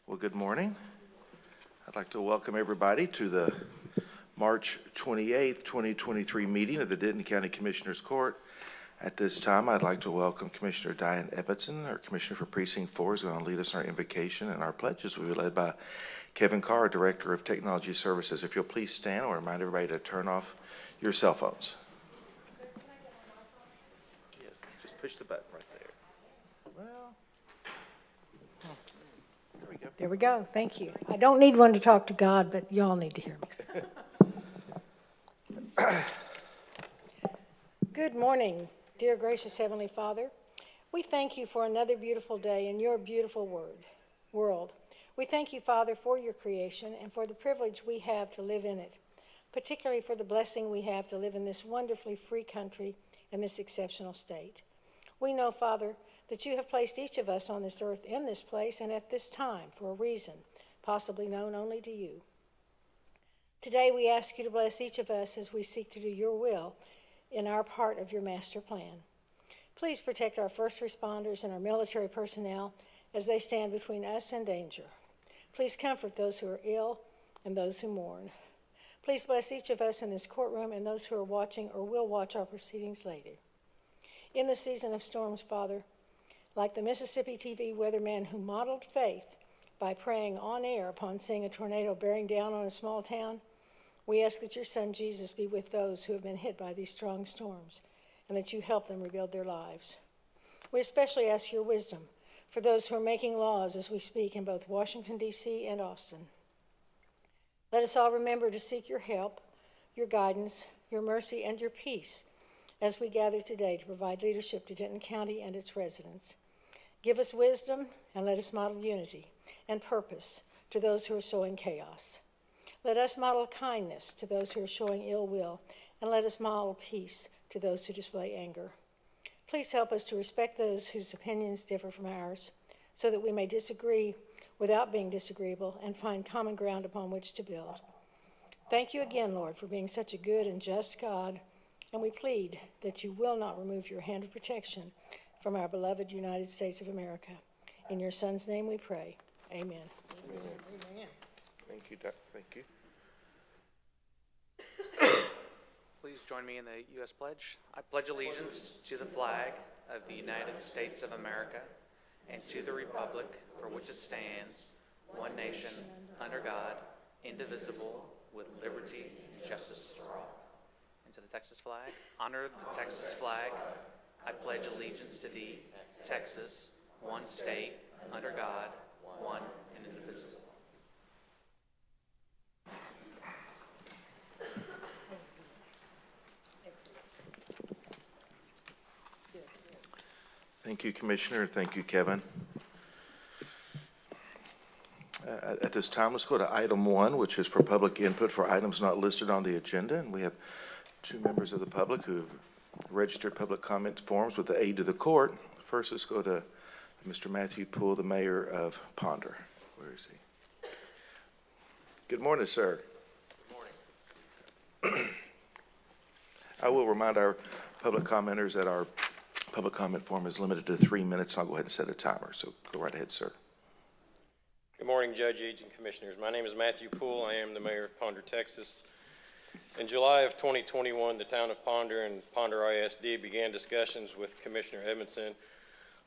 Well, good morning. I'd like to welcome everybody to the March 28th, 2023 meeting of the Denton County Commissioners Court. At this time, I'd like to welcome Commissioner Diane Edmondson, our Commissioner for Precinct 4, is going to lead us in our invocation, and our pledges will be led by Kevin Carr, Director of Technology Services. If you'll please stand, I'll remind everybody to turn off your cell phones. Yes, just push the button right there. Well, there we go. There we go. Thank you. I don't need one to talk to God, but y'all need to hear me. Good morning, dear gracious Heavenly Father. We thank you for another beautiful day in your beautiful world. We thank you, Father, for your creation and for the privilege we have to live in it, particularly for the blessing we have to live in this wonderfully free country and this exceptional state. We know, Father, that you have placed each of us on this earth in this place and at this time for a reason, possibly known only to you. Today we ask you to bless each of us as we seek to do your will in our part of your master plan. Please protect our first responders and our military personnel as they stand between us and danger. Please comfort those who are ill and those who mourn. Please bless each of us in this courtroom and those who are watching or will watch our proceedings later. In the season of storms, Father, like the Mississippi TV weatherman who modeled faith by praying on air upon seeing a tornado bearing down on a small town, we ask that your Son Jesus be with those who have been hit by these strong storms and that you help them rebuild their lives. We especially ask your wisdom for those who are making laws as we speak in both Washington, D.C. and Austin. Let us all remember to seek your help, your guidance, your mercy, and your peace as we gather today to provide leadership to Denton County and its residents. Give us wisdom and let us model unity and purpose to those who are sowing chaos. Let us model kindness to those who are showing ill will, and let us model peace to those who display anger. Please help us to respect those whose opinions differ from ours, so that we may disagree without being disagreeable and find common ground upon which to build. Thank you again, Lord, for being such a good and just God, and we plead that you will not remove your hand of protection from our beloved United States of America. In your Son's name we pray. Amen. Amen. Amen. Thank you, Doc. Thank you. Please join me in the U.S. Pledge. I pledge allegiance to the flag of the United States of America and to the republic for which it stands, one nation, under God, indivisible, with liberty and justice for all. And to the Texas flag. Honor the Texas flag. I pledge allegiance to thee, Texas, one state, under God, one and indivisible. Thank you, Commissioner, and thank you, Kevin. At this time, let's go to item 1, which is for public input for items not listed on the agenda. And we have 2 members of the public who have registered public comment forms with the aid of the court. First, let's go to Mr. Matthew Poole, the mayor of Ponder. Where is he? Good morning, sir. Good morning. I will remind our public commenters that our public comment form is limited to 3 minutes. I'll go ahead and set a timer, so go right ahead, sir. Good morning, Judge, Age, and Commissioners. My name is Matthew Poole. I am the mayor of Ponder, Texas. In July of 2021, the town of Ponder and Ponder ISD began discussions with Commissioner Edmondson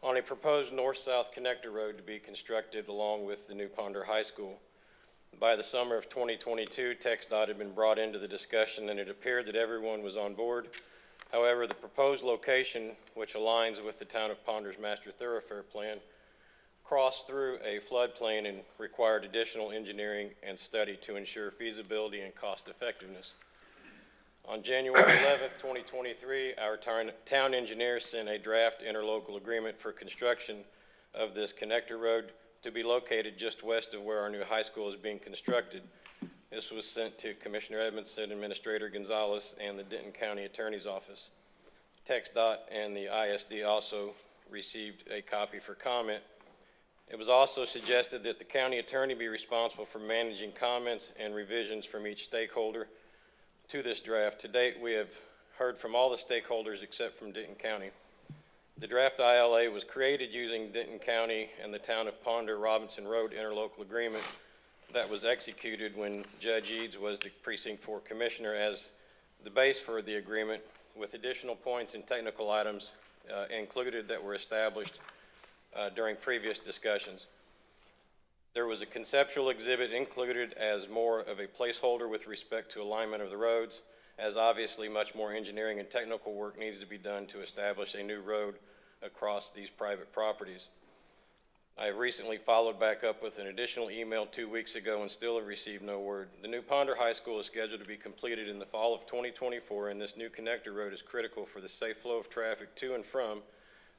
on a proposed north-south connector road to be constructed along with the new Ponder High School. By the summer of 2022, TxDOT had been brought into the discussion, and it appeared that everyone was on board. However, the proposed location, which aligns with the town of Ponder's master thoroughfare plan, crossed through a floodplain and required additional engineering and study to ensure feasibility and cost effectiveness. On January 11th, 2023, our town engineer sent a draft interlocal agreement for construction of this connector road to be located just west of where our new high school is being constructed. This was sent to Commissioner Edmondson, Administrator Gonzalez, and the Denton County Attorney's Office. TxDOT and the ISD also received a copy for comment. It was also suggested that the county attorney be responsible for managing comments and revisions from each stakeholder to this draft. To date, we have heard from all the stakeholders except from Denton County. The draft ILA was created using Denton County and the Town of Ponder Robinson Road interlocal agreement that was executed when Judge Eads was the Precinct 4 Commissioner as the base for the agreement, with additional points and technical items included that were established during previous discussions. There was a conceptual exhibit included as more of a placeholder with respect to alignment of the roads, as obviously much more engineering and technical work needs to be done to establish a new road across these private properties. I have recently followed back up with an additional email 2 weeks ago and still have received no word. The new Ponder High School is scheduled to be completed in the fall of 2024, and this new connector road is critical for the safe flow of traffic to and from,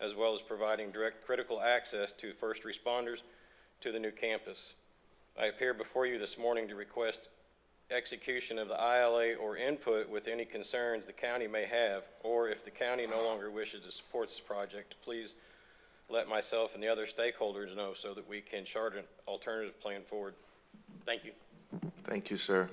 as well as providing direct critical access to first responders to the new campus. I appear before you this morning to request execution of the ILA or input with any concerns the county may have, or if the county no longer wishes to support this project, please let myself and the other stakeholders know so that we can chart an alternative plan forward. Thank you. Thank you, sir.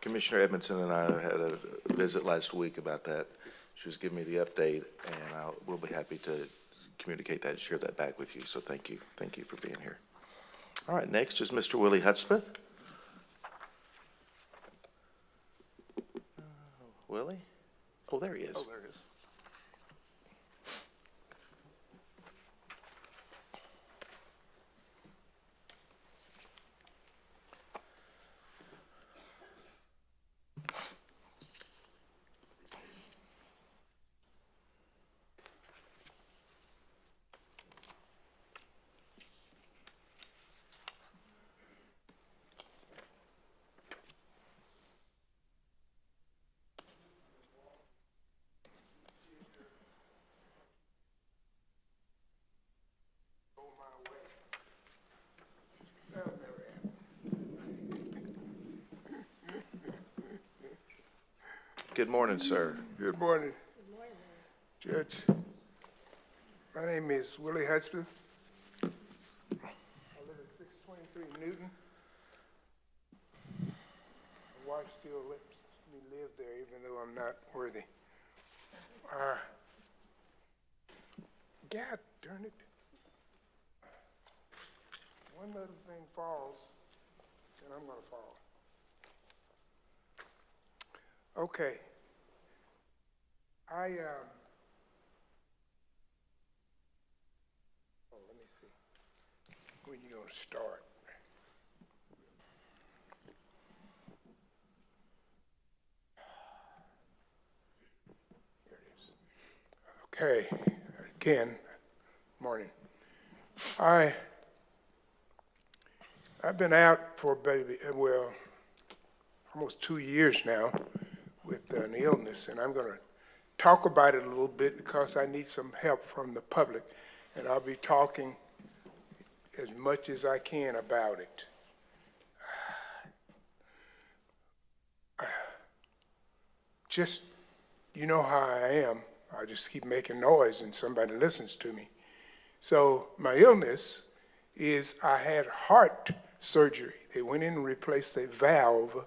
Commissioner Edmondson and I had a visit last week about that. She was giving me the update, and we'll be happy to communicate that and share that back with you. So thank you. Thank you for being here. All right, next is Mr. Willie Hudspeth. Willie? Oh, there he is. Oh, there it is. Good morning, sir. Good morning. Judge. My name is Willie Hudspeth. I live at 623 Newton. My wife still lets me live there even though I'm not worthy. God darn it. One little thing falls, and I'm gonna fall. Okay. Let me see. When you gonna start? Here it is. Okay. Again, morning. I've been out for almost 2 years now with an illness, and I'm going to talk about it a little bit because I need some help from the public, and I'll be talking as much as I can about it. Just, you know how I am. I just keep making noise and somebody listens to me. So my illness is I had heart surgery. They went in and replaced a valve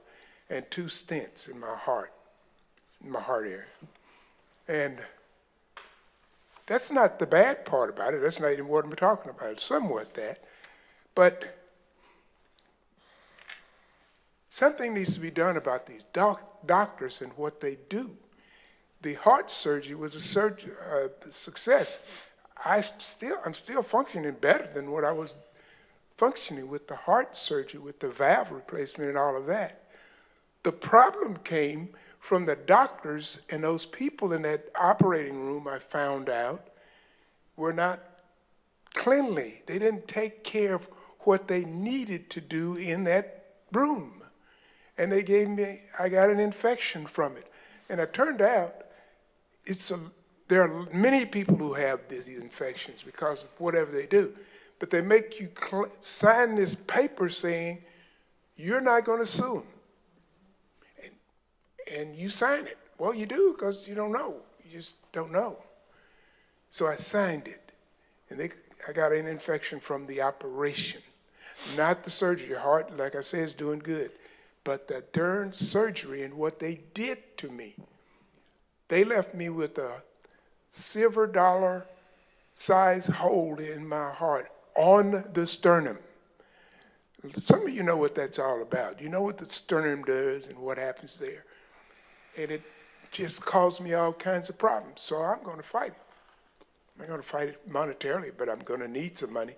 and 2 stents in my heart area. And that's not the bad part about it. That's not even what I'm talking about. It's somewhat that. But something needs to be done about these doctors and what they do. The heart surgery was a success. I'm still functioning better than what I was functioning with the heart surgery, with the valve replacement and all of that. The problem came from the doctors, and those people in that operating room, I found out, were not cleanly. They didn't take care of what they needed to do in that room. And I got an infection from it. And it turned out, there are many people who have these infections because of whatever they do. But they make you sign this paper saying, you're not going to sue them. And you sign it. Well, you do because you don't know. You just don't know. So I signed it. And I got an infection from the operation, not the surgery. Your heart, like I said, is doing good. But the darn surgery and what they did to me, They left me with a silver dollar size hole in my heart on the sternum. Some of you know what that's all about. You know what the sternum does and what happens there. And it just caused me all kinds of problems. So I'm going to fight it. I'm not going to fight it monetarily, but I'm going to need some money.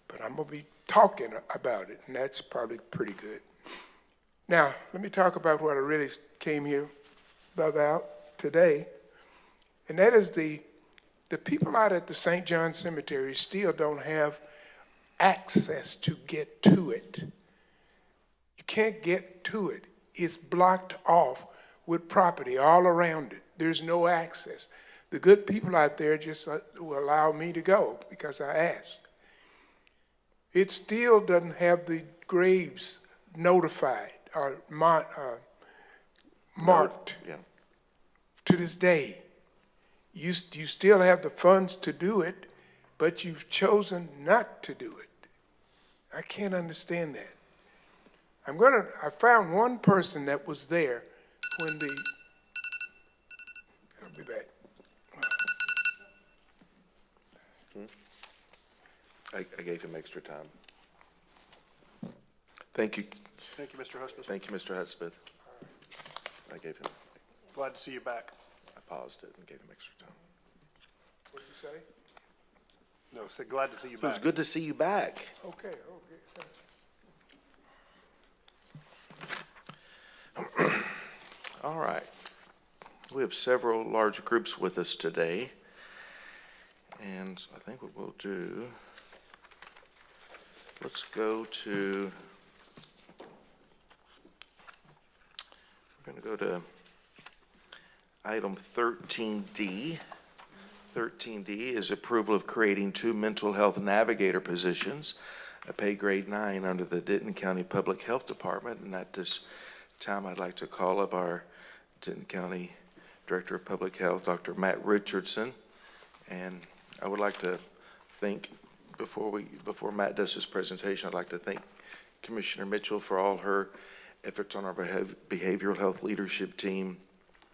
But I'm going to be talking about it, and that's probably pretty good. Now, let me talk about what I really came here about today, and that is the people out at the St. John Cemetery still don't have access to get to it. You can't get to it. It's blocked off with property all around it. There's no access. The good people out there just will allow me to go because I asked. It still doesn't have the graves notified or marked to this day. You still have the funds to do it, but you've chosen not to do it. I can't understand that. I found one person that was there when I'll be back. I gave him extra time. Thank you. Thank you, Mr. Hudspeth. Thank you, Mr. Hudspeth. I gave him, Glad to see you back. I paused it and gave him extra time. What did you say? No, said glad to see you It was back. good to see you back. Okay. All right. We have several large groups with us today. And I think what we'll do, let's go to, we're going to go to item 13D. 13D is approval of creating 2 mental health navigator positions, a pay grade 9 under the Denton County Public Health Department. And at this time, I'd like to call up our Denton County Director of Public Health, Dr. Matt Richardson. And I would like to thank, before Matt does his presentation, I'd like to thank Commissioner Mitchell for all her efforts on our behavioral health leadership team.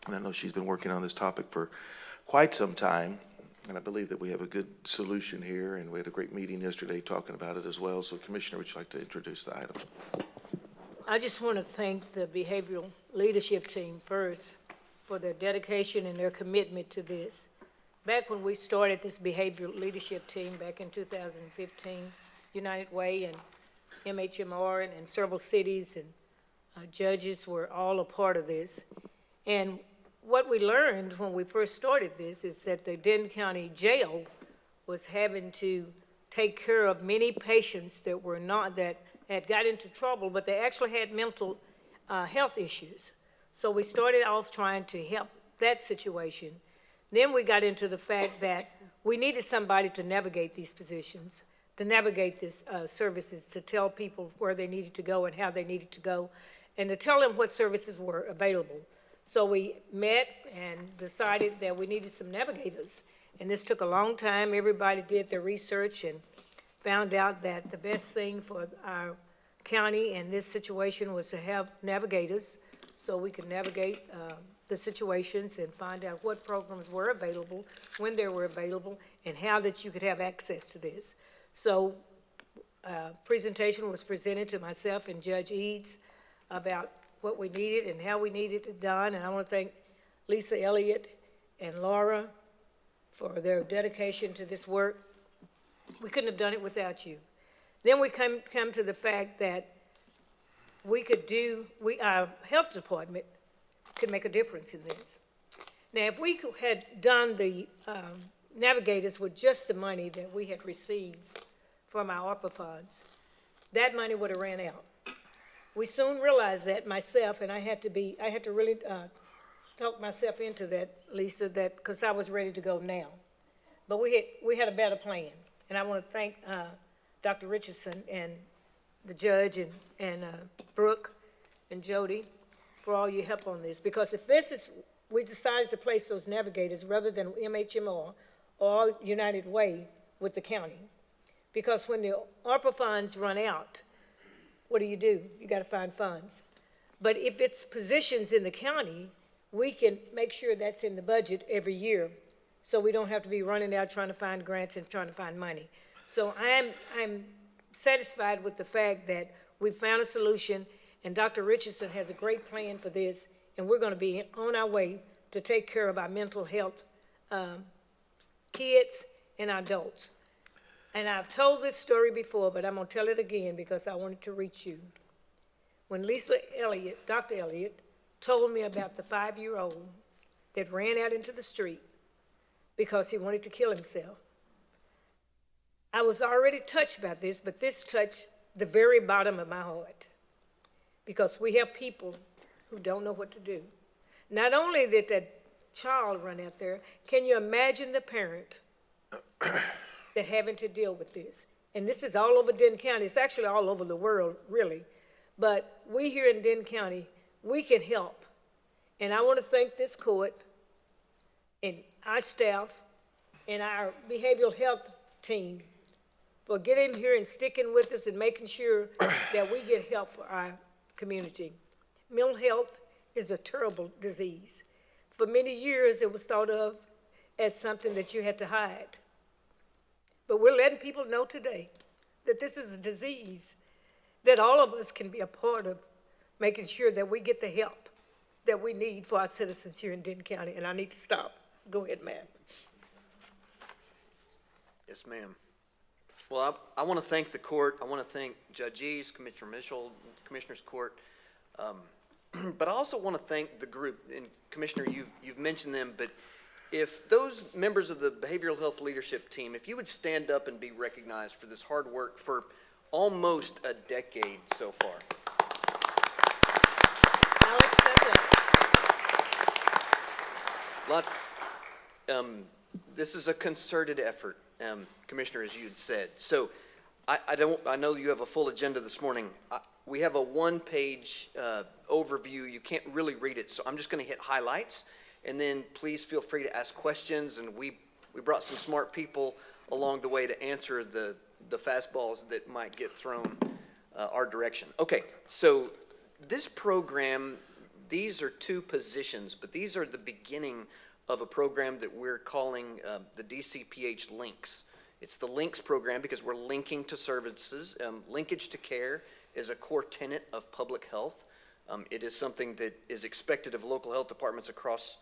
And I know she's been working on this topic for quite some time, and I believe that we have a good solution here, and we had a great meeting yesterday talking about it as well. So, Commissioner, would you like to introduce the item? I just want to thank the behavioral leadership team first for their dedication and their commitment to this. Back when we started this behavioral leadership team back in 2015, United Way and MHMR and several cities and judges were all a part of this. And what we learned when we first started this is that the Denton County Jail was having to take care of many patients that were not, that had got into trouble, but they actually had mental health issues. So we started off trying to help that situation. Then we got into the fact that we needed somebody to navigate these positions, to navigate these services, to tell people where they needed to go and how they needed to go, and to tell them what services were available. So we met and decided that we needed some navigators. And this took a long time. Everybody did their research and found out that the best thing for our county in this situation was to have navigators so we could navigate the situations and find out what programs were available, when they were available, and how that you could have access to this. So presentation was presented to myself and Judge Eads about what we needed and how we needed it done. And I want to thank Lisa Elliott and Laura for their dedication to this work. We couldn't have done it without you. Then we come to the fact that we could do, our health department could make a difference in this. Now, if we had done the navigators with just the money that we had received from our ARPA funds, that money would have ran out. We soon realized that myself, and I had to really talk myself into that, Lisa, that because I was ready to go now. But we had a better plan, and I want to thank Dr. Richardson and the judge and Brooke and Jody for all your help on this. Because if we decided to place those navigators rather than MHMR or United Way with the county. Because when the ARPA funds run out, what do? You got to find funds. But if it's positions in the county, we can make sure that's in the budget every year, so we don't have to be running out trying to find grants and trying to find money. So I'm satisfied with the fact that we found a solution, and Dr. Richardson has a great plan for this, and we're gonna be on our way to take care of our mental health, kids and adults. And I've told this story before, but I'm gonna tell it again because I want it to reach you. When Lisa Elliott, Dr. Elliott, told me about the 5-year-old that ran out into the street because he wanted to kill himself, I was already touched by this, but this touched the very bottom of my heart. Because we have people who don't know what to do. Not only did that child run out there, can you imagine the parent that having to deal with this? And this is all over Denton County. It's actually all over the world, really. But we here in Denton County, we can help. And I want to thank this court and our staff and our behavioral health team for getting here and sticking with us and making sure that we get help for our community. Mental health is a terrible disease. For many years, it was thought of as something that you had to hide. But we're letting people know today that this is a disease that all of us can be a part of, making sure that we get the help that we need for our citizens here in Denton County. And I need to stop. Go ahead, ma'am. Yes, ma'am. Well, I want to thank the court. I want to thank Judge East, Commissioner Mitchell, Commissioner's Court. But I also want to thank the group. And Commissioner, you've mentioned them, but if those members of the behavioral health leadership team, if you would stand up and be recognized for this hard work for almost a decade so far. Alex, this is a concerted effort, Commissioner, as you had said. So I know you have a full agenda this morning. We have a one-page overview. You can't really read it, so I'm just going to hit highlights, and then please feel free to ask questions. And we brought some smart people along the way to answer the fastballs that might get thrown our direction. Okay, so this program, these are 2 positions, but these are the beginning of a program that we're calling the DCPH Links. It's the Links program because we're linking to services. Linkage to care is a core tenet of public health. It is something that is expected of local health departments across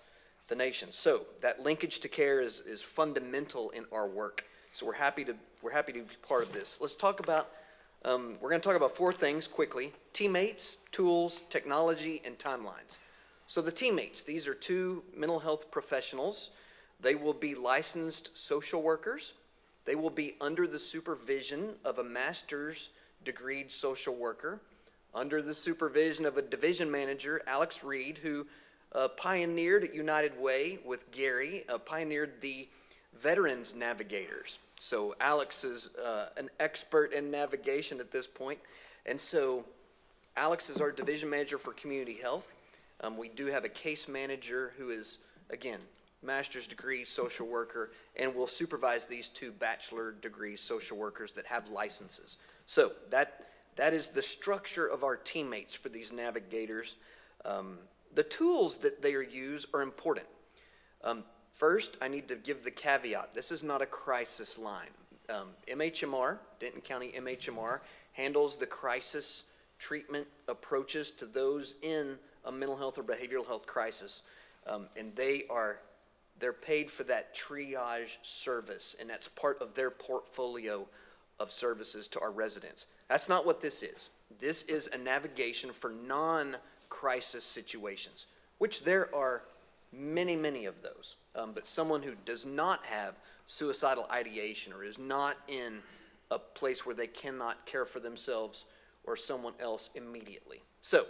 the nation. So that linkage to care is fundamental in our work. So we're happy to be part of this. Let's talk about, we're going to talk about 4 things quickly: teammates, tools, technology, and timelines. So the teammates, these are 2 mental health professionals. They will be licensed social workers. They will be under the supervision of a master's degreed social worker, under the supervision of a division manager, Alex Reed, who pioneered at United Way with Gary, pioneered the Veterans Navigators. So Alex is an expert in navigation at this point. And so Alex is our division manager for community health. We do have a case manager who is, again, master's degree social worker, and will supervise these 2 bachelor degree social workers that have licenses. So that is the structure of our teammates for these navigators. The tools that they use are important. First, I need to give the caveat. This is not a crisis line. MHMR, Denton County MHMR, handles the crisis treatment approaches to those in a mental health or behavioral health crisis. And they're paid for that triage service, and that's part of their portfolio of services to our residents. That's not what this is. This is a navigation for non-crisis situations, which there are many, many of those. But someone who does not have suicidal ideation or is not in a place where they cannot care for themselves or someone else immediately. So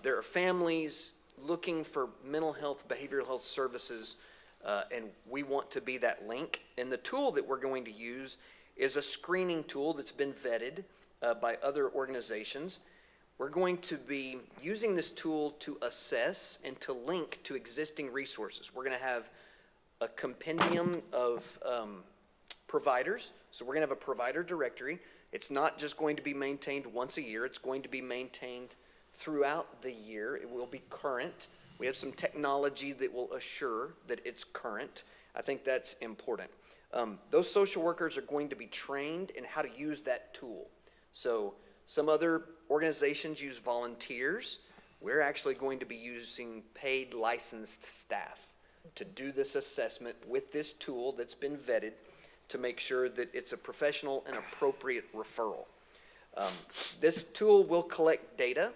there are families looking for mental health, behavioral health services, and we want to be that link. And the tool that we're going to use is a screening tool that's been vetted by other organizations. We're going to be using this tool to assess and to link to existing resources. We're going to have a compendium of providers. So we're going to have a provider directory. It's not just going to be maintained once a year. It's going to be maintained throughout the year. It will be current We have some technology that will assure that it's current. I think that's important. Those social workers are going to be trained in how to use that tool. So some other organizations use volunteers. We're actually going to be using paid licensed staff to do this assessment with this tool that's been vetted to make sure that it's a professional and appropriate referral. This tool will collect data.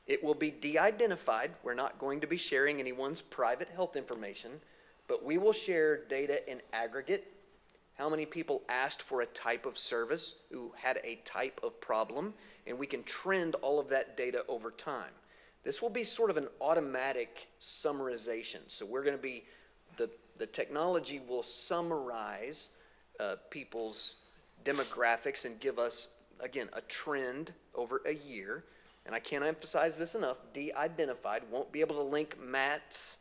It will be de-identified. We're not going to be sharing anyone's private health information, but we will share data in aggregate. How many people asked for a type of service, who had a type of problem, and we can trend all of that data over time. This will be sort of an automatic summarization. So we're going to be, the technology will summarize people's demographics and give us, again, a trend over a year. And I can't emphasize this enough, de-identified, won't be able to link Matt's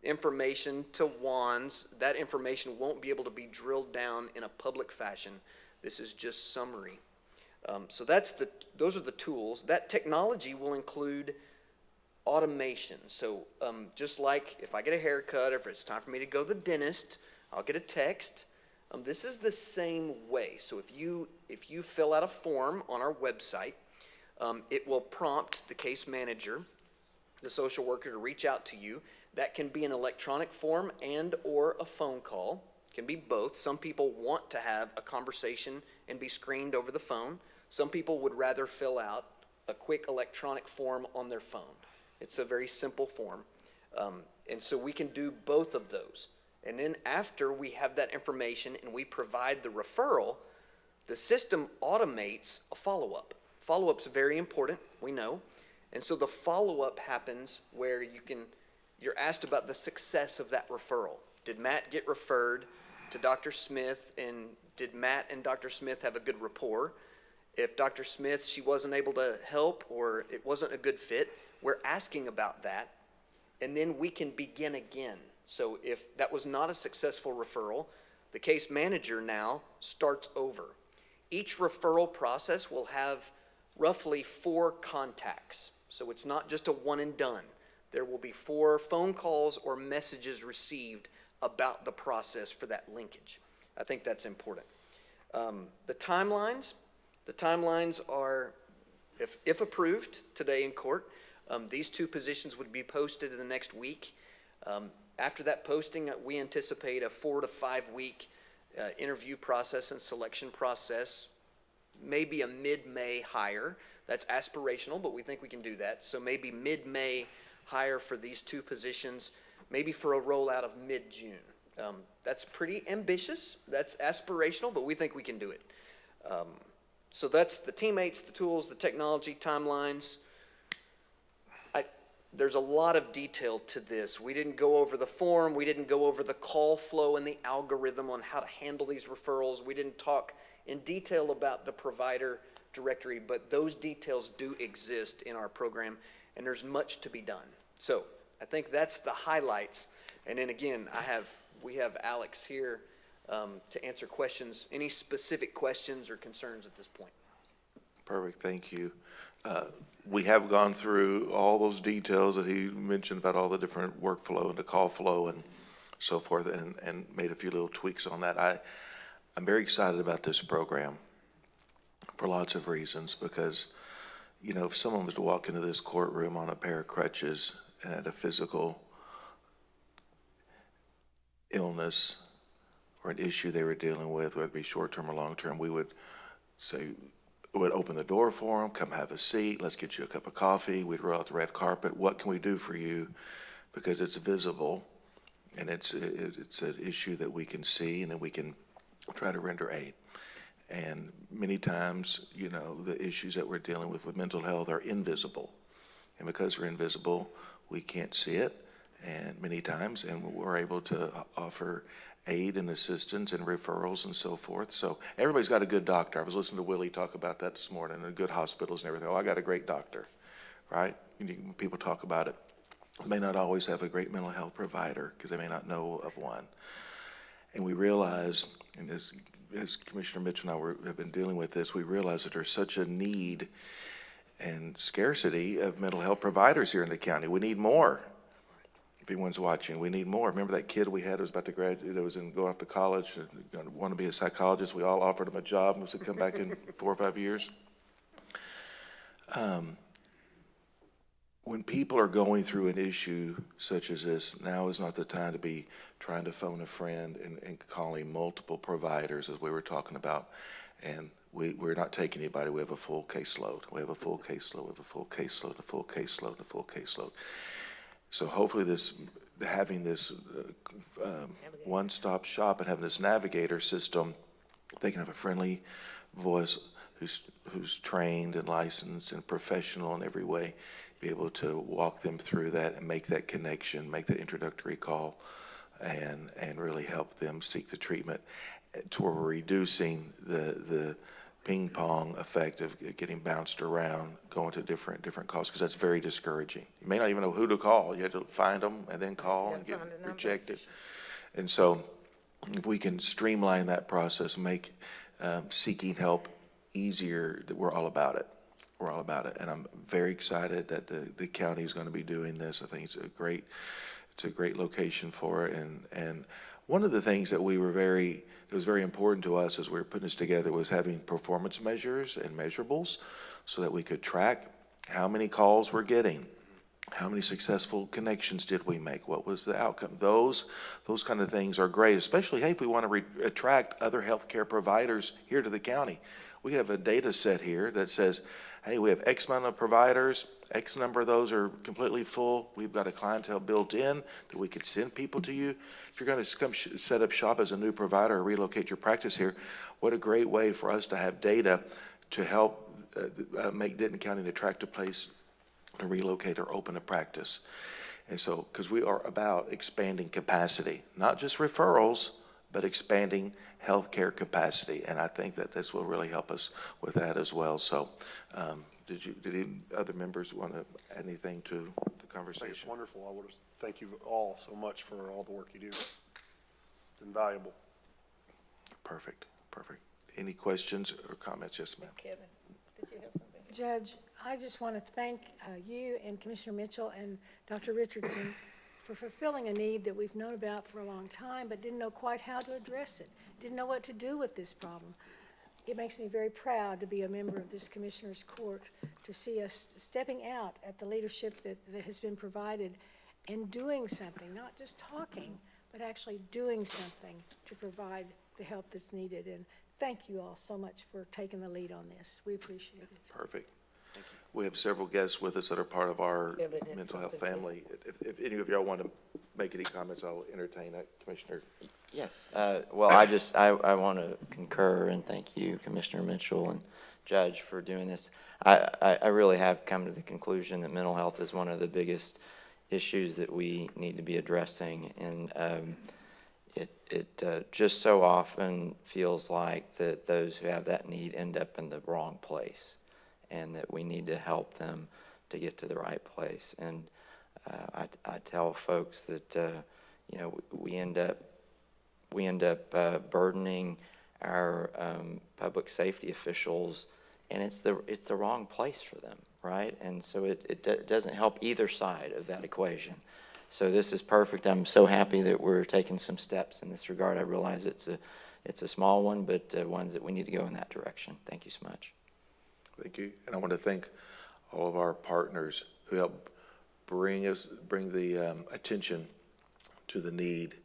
information to Juan's. That information won't be able to be drilled down in a public fashion. This is just summary. So those are the tools. That technology will include automation. So just like if I get a haircut or if it's time for me to go to the dentist, I'll get a text. This is the same way. So if you fill out a form on our website, it will prompt the case manager, the social worker, to reach out to you. That can be an electronic form and or a phone call. It can be both. Some people want to have a conversation and be screened over the phone. Some people would rather fill out a quick electronic form on their phone. It's a very simple form. And so we can do both of those. And then after we have that information and we provide the referral, the system automates a follow-up. Follow-up's very important, we know. And so the follow-up happens where you're asked about the success of that referral. Did Matt get referred to Dr. Smith, and did Matt and Dr. Smith have a good rapport? If Dr. Smith, she wasn't able to help or it wasn't a good fit, we're asking about that, and then we can begin again. So if that was not a successful referral, the case manager now starts over. Each referral process will have roughly 4 contacts. So it's not just a one and done. There will be 4 phone calls or messages received about the process for that linkage. I think that's important. The timelines are, if approved today in court, these 2 positions would be posted in the next week. After that posting, we anticipate a 4 to 5 week interview process and selection process, maybe a mid-May hire. That's aspirational, but we think we can do that. So maybe mid-May hire for these 2 positions, maybe for a rollout of mid-June. That's pretty ambitious. That's aspirational, but we think we can do it. So that's the teammates, the tools, the technology, timelines. There's a lot of detail to this. We didn't go over the form. We didn't go over the call flow and the algorithm on how to handle these referrals. We didn't talk in detail about the provider directory, but those details do exist in our program, and there's much to be done. So I think that's the highlights. And then again, we have Alex here to answer questions, any specific questions or concerns at this point. Perfect, thank you. We have gone through all those details that he mentioned about all the different workflow and the call flow and so forth, and made a few little tweaks on that. I'm very excited about this program for lots of reasons, because, you know, if someone was to walk into this courtroom on a pair of crutches and had a physical illness or an issue they were dealing with, whether it be short-term or long-term, we would say, we'd open the door for them, come have a seat, let's get you a cup of coffee, we'd roll out the red carpet, what can we do for you? Because it's visible, and it's an issue that we can see, and then we can try to render aid. And many times, you know, the issues that we're dealing with mental health are invisible. And because they're invisible, we can't see it, and many times, and we're able to offer aid and assistance and referrals and so forth. So everybody's got a good doctor. I was listening to Willie talk about that this morning, and good hospitals and everything. Oh, I got a great doctor, right? People talk about it. They may not always have a great mental health provider because they may not know of one. And we realize, and as Commissioner Mitchell and I have been dealing with this, we realize that there's such a need and scarcity of mental health providers here in the county. We need more. If anyone's watching, we need more. Remember that kid we had who was about to graduate, that was going off to college, and wanted to be a psychologist? We all offered him a job and was to come back in 4 or 5 years. When people are going through an issue such as this, now is not the time to be trying to phone a friend and calling multiple providers, as we were talking about. And we're not taking anybody. We have a full caseload. We have a full caseload. We have a full caseload, a full caseload, a full caseload. So hopefully having this one-stop shop and having this navigator system, they can have a friendly voice who's trained and licensed and professional in every way, be able to walk them through that and make that connection, make that introductory call, and really help them seek the treatment to where we're reducing the ping pong effect of getting bounced around, going to different calls, because that's very discouraging. You may not even know who to call. You have to find them and then call and get rejected. And so if we can streamline that process, make seeking help easier, we're all about it. We're all about it. And I'm very excited that the county is going to be doing this. I think it's a great location for it. And one of the things that it was very important to us as we were putting this together was having performance measures and measurables so that we could track how many calls we're getting, how many successful connections did we make, what was the outcome. Those kind of things are great, especially, hey, if we want to attract other healthcare providers here to the county. We have a data set here that says, hey, we have X amount of providers, X number of those are completely full. We've got a clientele built in that we could send people to you. If you're going to come set up shop as a new provider or relocate your practice here, what a great way for us to have data to help make Denton County an attractive place to relocate or open a practice. And so, because we are about expanding capacity, not just referrals, but expanding healthcare capacity, and I think that this will really help us with that as well. So, did any other members want to add anything to the I think it's conversation? wonderful. I want to thank you all so much for all the work you do. It's invaluable. Perfect. Any questions or comments? Yes, ma'am. Kevin, did you have something? Judge, I just want to thank you and Commissioner Mitchell and Dr. Richardson for fulfilling a need that we've known about for a long time, but didn't know quite how to address it, didn't know what to do with this problem. It makes me very proud to be a member of this Commissioner's Court, to see us stepping out at the leadership that has been provided and doing something, not just talking, but actually doing something to provide the help that's needed. And thank you all so much for taking the lead on this. We appreciate it. Perfect. We have several guests with us that are part of our mental health family. If any of y'all want to make any comments, I'll entertain that. Commissioner. Yes. Well, I want to concur and thank you, Commissioner Mitchell and Judge, for doing this. I really have come to the conclusion that mental health is one of the biggest issues that we need to be addressing, and it just so often feels like that those who have that need end up in the wrong place, and that we need to help them to get to the right place. And I tell folks that we end up burdening our public safety officials, and it's the wrong place for them, right? And so it doesn't help either side of that equation. So this is perfect. I'm so happy that we're taking some steps in this regard. I realize it's a small one, but ones that we need to go in that direction. Thank you so much. Thank you. And I want to thank all of our partners who help bring the attention to the need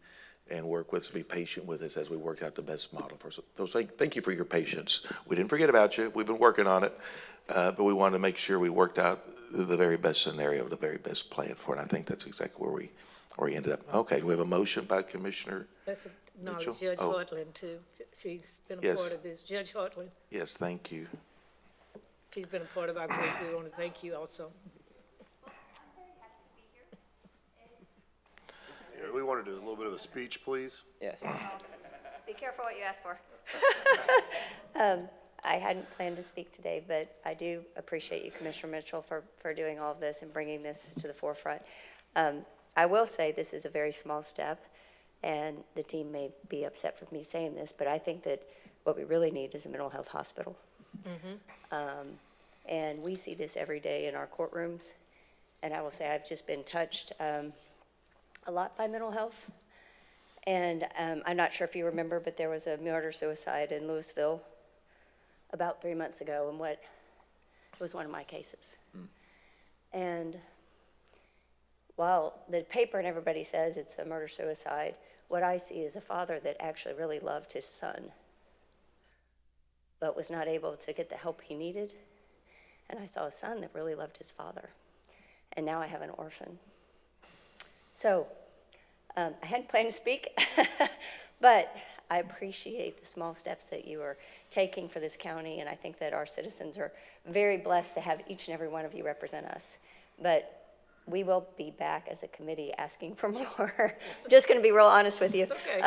and work with us, be patient with us as we work out the best model for us. So thank you for your patience. We didn't forget about you. We've been working on it, but we wanted to make sure we worked out the very best scenario, the very best plan for it. And I think that's exactly where we ended up. Okay, do we have a motion by Commissioner Let's acknowledge Mitchell? Judge Oh. Hartland, too. She's been a Yes. part of this. Judge Hartland, Yes, thank you. she's been a part of our group. We want to thank you also. Yeah, we want to do a little bit of a speech, please. Yes. Be careful what you ask for. I hadn't planned to speak today, but I do appreciate you, Commissioner Mitchell, for doing all of this and bringing this to the forefront. I will say this is a very small step, and the team may be upset for me saying this, but I think that what we really need is a mental health hospital. And we see this every day in our courtrooms. And I will say I've just been touched a lot by mental health. And I'm not sure if you remember, but there was a murder-suicide in Louisville about 3 months ago, and it was one of my cases. And while the paper and everybody says it's a murder-suicide, what I see is a father that actually really loved his son, but was not able to get the help he needed. And I saw a son that really loved his father. And now I have an orphan. So I hadn't planned to speak, but I appreciate the small steps that you are taking for this county, and I think that our citizens are very blessed to have each and every one of you represent us. But we will be back as a committee asking for more. Just going to be real honest with you. It's okay.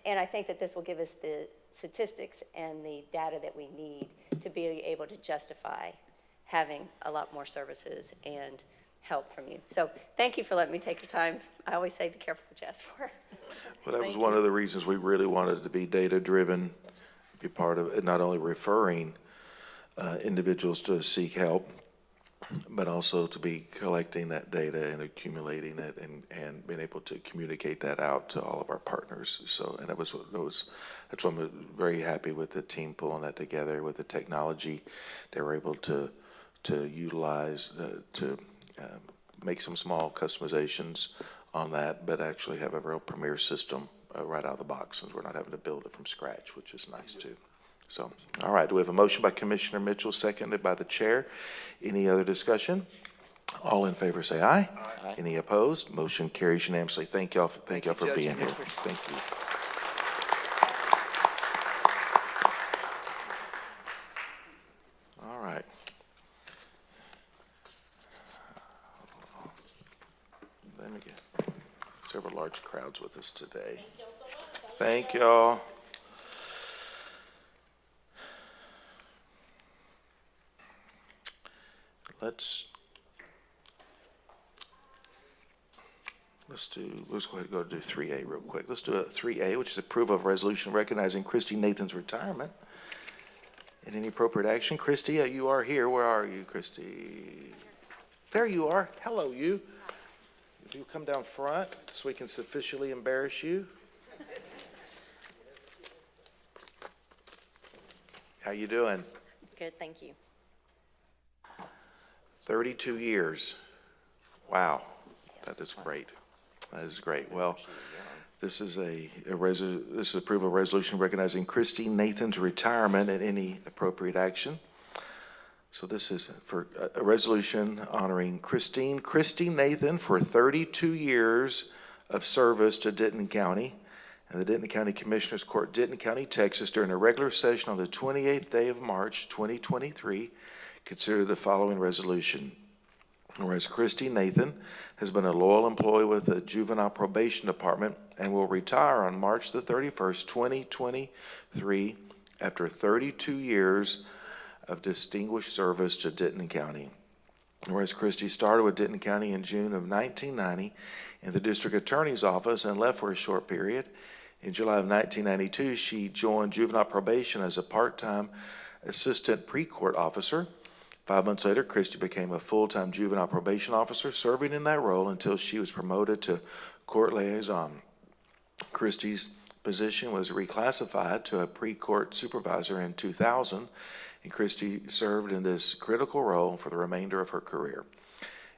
And I think that this will give us the statistics and the data that we need to be able to justify having a lot more services and help from you. So thank you for letting me take the time. I always say be careful what you ask for. Well, that was one of the reasons we really wanted to be data-driven, be part of it, not only referring individuals to seek help, but also to be collecting that data and accumulating it and being able to communicate that out to all of our partners. So, and that's why I'm very happy with the team pulling that together with the technology they were able to utilize to make some small customizations on that, but actually have a real premier system right out of the box, since we're not having to build it from scratch, which is nice too. So, all right, do we have a motion by Commissioner Mitchell, seconded by the chair? Any other discussion? All in favor say aye. Aye. Any opposed? Motion carries unanimously. Thank y'all for you, for Judge being and here. Commissioners. Thank you. All right. Let me get several large crowds with us today. Thank y'all. Let's go ahead and go to 3A real quick. Let's do a 3A, which is approval of resolution recognizing Christy Nathan's retirement. And any appropriate action. Christy, you are here. Where are you, Christy? There you are. Hello, you. If you come down front so we can sufficiently embarrass you. How you doing? Good, thank you. 32 years. Wow. That is great. That is great. Well, this is this is approval of resolution recognizing Christy Nathan's retirement and any appropriate action. So this is for a resolution honoring Christy Nathan for 32 years of service to Denton County and the Denton County Commissioners Court, Denton County, Texas, during a regular session on the 28th day of March, 2023. Consider the following resolution. Whereas Christy Nathan has been a loyal employee with the Juvenile Probation Department and will retire on March the 31st, 2023, after 32 years of distinguished service to Denton County. Whereas Christy started with Denton County in June of 1990 in the District Attorney's Office and left for a short period. In July of 1992, she joined Juvenile Probation as a part-time assistant pre-court officer. 5 months later, Christy became a full-time juvenile probation officer, serving in that role until she was promoted to court liaison. Christy's position was reclassified to a pre-court supervisor in 2000, and Christy served in this critical role for the remainder of her career.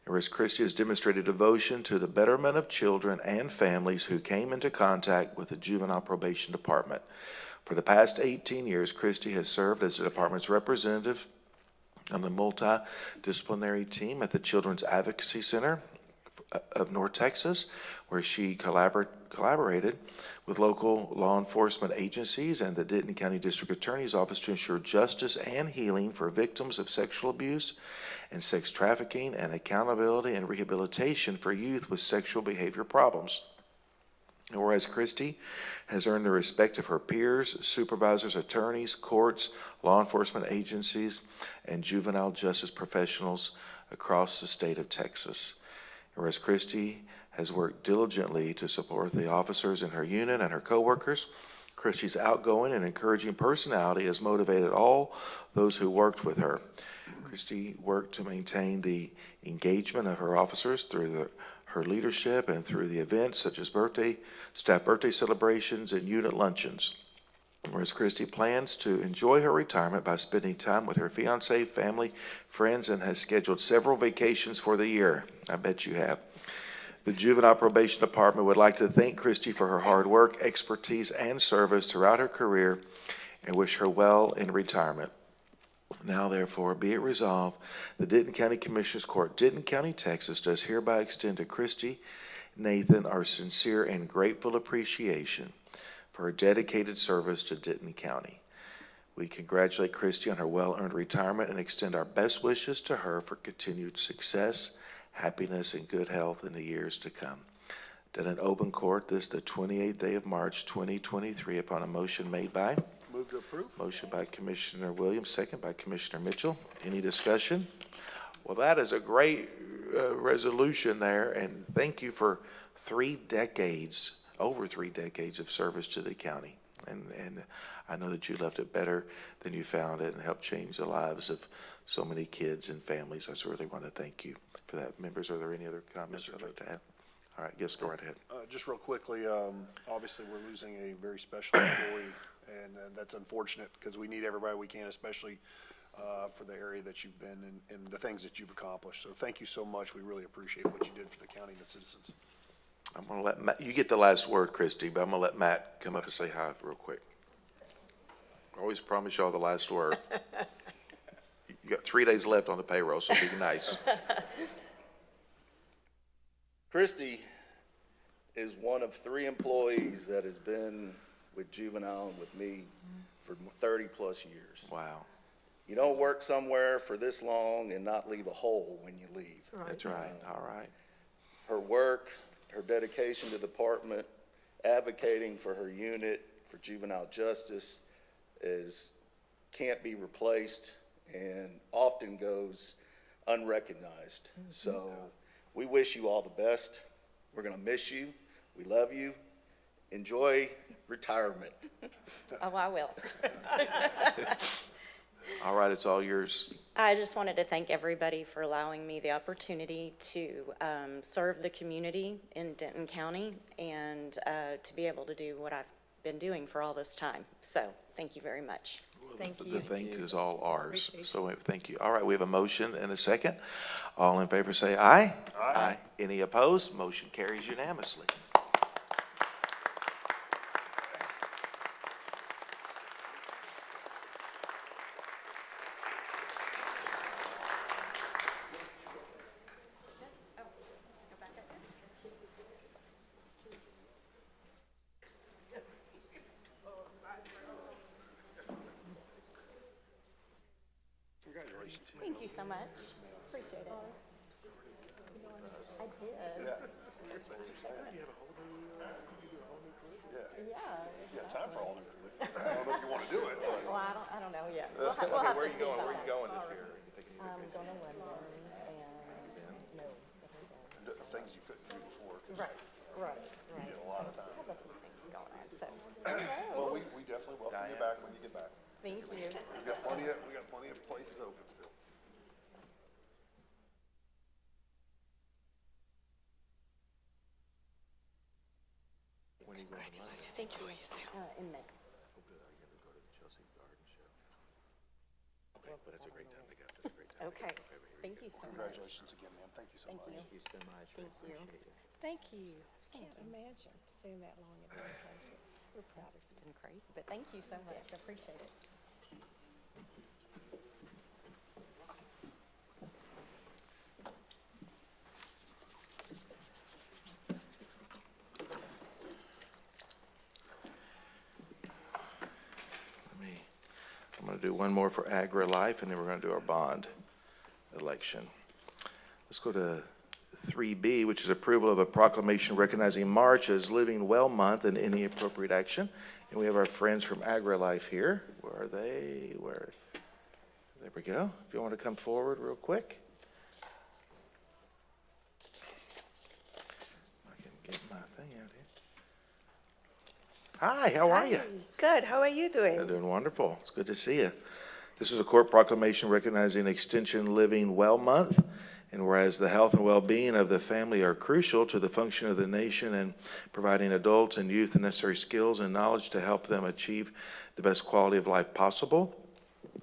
Whereas Christy has demonstrated devotion to the betterment of children and families who came into contact with the Juvenile Probation Department. For the past 18 years, Christy has served as the department's representative on the multidisciplinary team at the Children's Advocacy Center of North Texas, where she collaborated with local law enforcement agencies and the Denton County District Attorney's Office to ensure justice and healing for victims of sexual abuse and sex trafficking, and accountability and rehabilitation for youth with sexual behavior problems. Whereas Christy has earned the respect of her peers, supervisors, attorneys, courts, law enforcement agencies, and juvenile justice professionals across the state of Texas. Whereas Christy has worked diligently to support the officers in her unit and her coworkers, Christie's outgoing and encouraging personality has motivated all those who worked with her. Christie worked to maintain the engagement of her officers through her leadership and through the events such as staff birthday celebrations, and unit luncheons. Whereas Christie plans to enjoy her retirement by spending time with her fiancé, family, friends, and has scheduled several vacations for the year. I bet you have. The Juvenile Probation Department would like to thank Christie for her hard work, expertise, and service throughout her career and wish her well in retirement. Now, therefore, be it resolved, the Denton County Commissioners Court, Denton County, Texas, does hereby extend to Christie Nathan our sincere and grateful appreciation for her dedicated service to Denton County. We congratulate Christie on her well-earned retirement and extend our best wishes to her for continued success, happiness, and good health in the years to come. Done in open court this the 28th day of March 2023 upon a motion made by? Move to approve. Motion by Commissioner Williams, second by Commissioner Mitchell. Any discussion? Well, that is a great resolution there, and thank you for over 3 decades of service to the county. And I know that you left it better than you found it and helped change the lives of so many kids and families. I really want to thank you for that. Members, are there any other comments I'd like to add? All right, yes, go right ahead. Just real quickly, obviously, we're losing a very special employee, and that's unfortunate because we need everybody we can, especially for the area that you've been and the things that you've accomplished. So thank you so much. We really appreciate what you did for the county and the citizens. I'm going to let Matt, you get the last word, Christie, but I'm going to let Matt come up and say hi real quick. I always promise y'all the last word. You got 3 days left on the payroll, so be nice. Christie is one of 3 employees that has been with Juvenile and with me for 30 plus years. Wow. You don't work somewhere for this long and not leave a hole when you leave. That's right. All right. Her work, her dedication to the department, advocating for her unit, for juvenile justice, can't be replaced and often goes unrecognized. So we wish you all the best. We're going to miss you. We love you. Enjoy retirement. Oh, I will. All right, it's all yours. I just wanted to thank everybody for allowing me the opportunity to serve the community in Denton County and to be able to do what I've been doing for all this time. So thank you very much. Thank The you. thanks is all ours. So thank you. All right, we have a motion and a second. All in favor say aye. Aye. Any opposed? Motion carries unanimously. Congratulations. Thank you so much. Appreciate it. I did. Yeah. You got time for all new crew. I don't know if you want to do it. Well, I don't know yet. We'll have Where are to you see going? about Where are you that. going this year? I'm going to London and The things you couldn't do before. 'Cause right. you get a lot of time. I have a few things going on. So Well, we definitely welcome you back when you get back. thank you. We got plenty of places open still. When are you going to London? Thank you. In May. Okay, but it's a great time to go. It's a great time. Okay. Thank you so much. Congratulations again, ma'am. Thank you so much. Thank you so much. Thank you. Thank you. Can't imagine staying that long in one place. We're proud of It's been crazy, but thank you so much. I appreciate it. I'm going to do one more for Agri-Life, and then we're going to do our bond election. Let's go to 3B, which is approval of a proclamation recognizing March as Living Well Month and any appropriate action. And we have our friends from Agri-Life here. Where are they? There we go. If you want to come forward real quick. I can get my thing out here. Hi, how are you? Good. How are you doing? I'm doing wonderful. It's good to see you. This is a court proclamation recognizing Extension Living Well Month. And whereas the health and well-being of the family are crucial to the function of the nation and providing adults and youth the necessary skills and knowledge to help them achieve the best quality of life possible.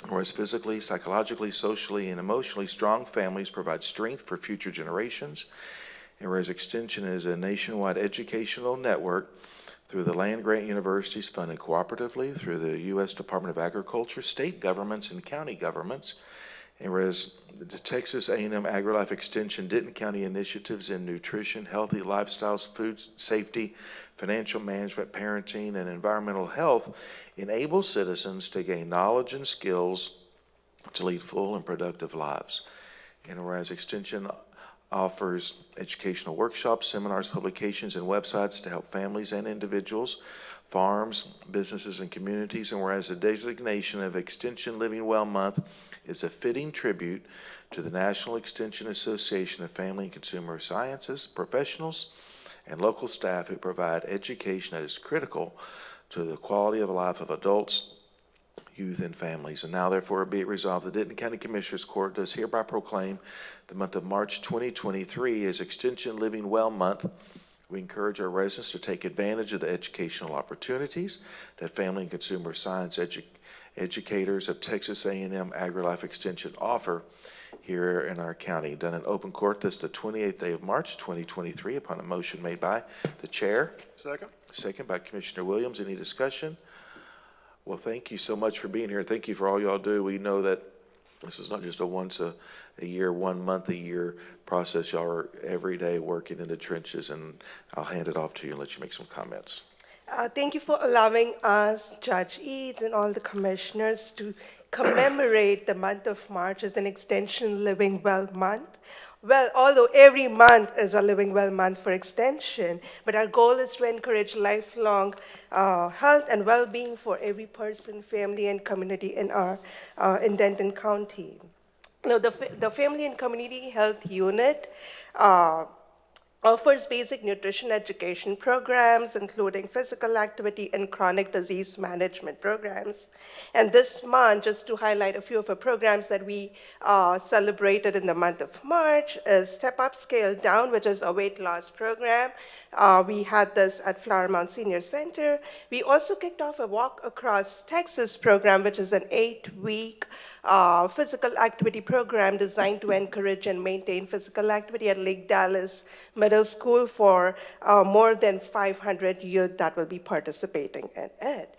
Whereas physically, psychologically, socially, and emotionally strong families provide strength for future generations. And whereas Extension is a nationwide educational network through the land-grant universities funded cooperatively through the U.S. Department of Agriculture, state governments, and county governments. And whereas the Texas A&M AgriLife Extension Denton County initiatives in nutrition, healthy lifestyles, food safety, financial management, parenting, and environmental health enable citizens to gain knowledge and skills to lead full and productive lives. And whereas Extension offers educational workshops, seminars, publications, and websites to help families and individuals, farms, businesses, and communities. And whereas the designation of Extension Living Well Month is a fitting tribute to the National Extension Association of Family and Consumer Sciences professionals and local staff who provide education that is critical to the quality of life of adults, youth, and families. And now, therefore, be it resolved, the Denton County Commissioners Court does hereby proclaim the month of March 2023 as Extension Living Well Month. We encourage our residents to take advantage of the educational opportunities that family and consumer science educators of Texas A&M AgriLife Extension offer here in our county. Done in open court this the 28th day of March 2023 upon a motion made by the chair. Second. Second by Commissioner Williams. Any discussion? Well, thank you so much for being here. Thank you for all y'all do. We know that this is not just a once a year, 1 month a year process. Y'all are every day working in the trenches, and I'll hand it off to you and let you make some comments. Thank you for allowing us, Judge Eads, and all the commissioners to commemorate the month of March as an Extension Living Well Month. Well, although every month is a Living Well Month for Extension, but our goal is to encourage lifelong health and well-being for every person, family, and community in Denton County. Now, the Family and Community Health Unit offers basic nutrition education programs, including physical activity and chronic disease management programs. And this month, just to highlight a few of the programs that we celebrated in the month of March, is Step Up, Scale Down, which is a weight loss program. We had this at Flower Mound Senior Center. We also kicked off a Walk Across Texas program, which is an 8-week physical activity program designed to encourage and maintain physical activity at Lake Dallas Middle School for more than 500 youth that will be participating in it.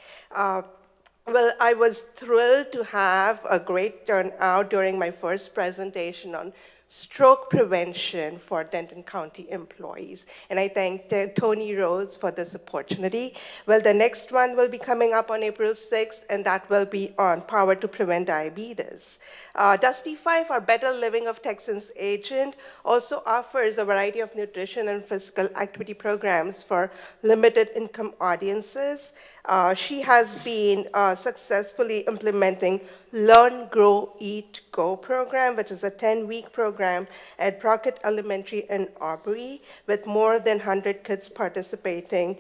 Well, I was thrilled to have a great turnout during my first presentation on stroke prevention for Denton County employees. And I thank Tony Rose for this opportunity. Well, the next one will be coming up on April 6th, and that will be on Power to Prevent Diabetes. Dusty Fife, our Better Living of Texans agent, also offers a variety of nutrition and physical activity programs for limited income audiences. She has been successfully implementing Learn, Grow, Eat, Go program, which is a 10-week program at Brockett Elementary in Aubrey, with more than 100 kids participating,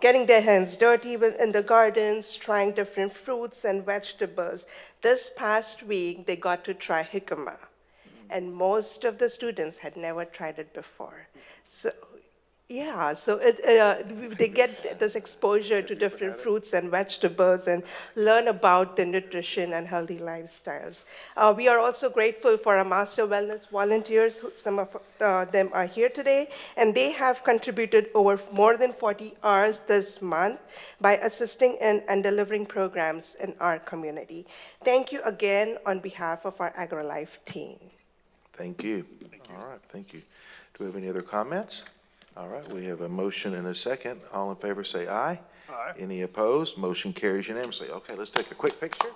getting their hands dirty in the gardens, trying different fruits and vegetables. This past week, they got to try jicama, and most of the students had never tried it before. So, yeah, so they get this exposure to different fruits and vegetables and learn about the nutrition and healthy lifestyles. We are also grateful for our Master Wellness volunteers. Some of them are here today, and they have contributed over more than 40 hours this month by assisting in and delivering programs in our community. Thank you again on behalf of our AgriLife team. Thank you. All right, thank you. Do we have any other comments? All right, we have a motion and a second. All in favor say aye. Aye. Any opposed? Motion carries unanimously. Okay, let's take a quick picture.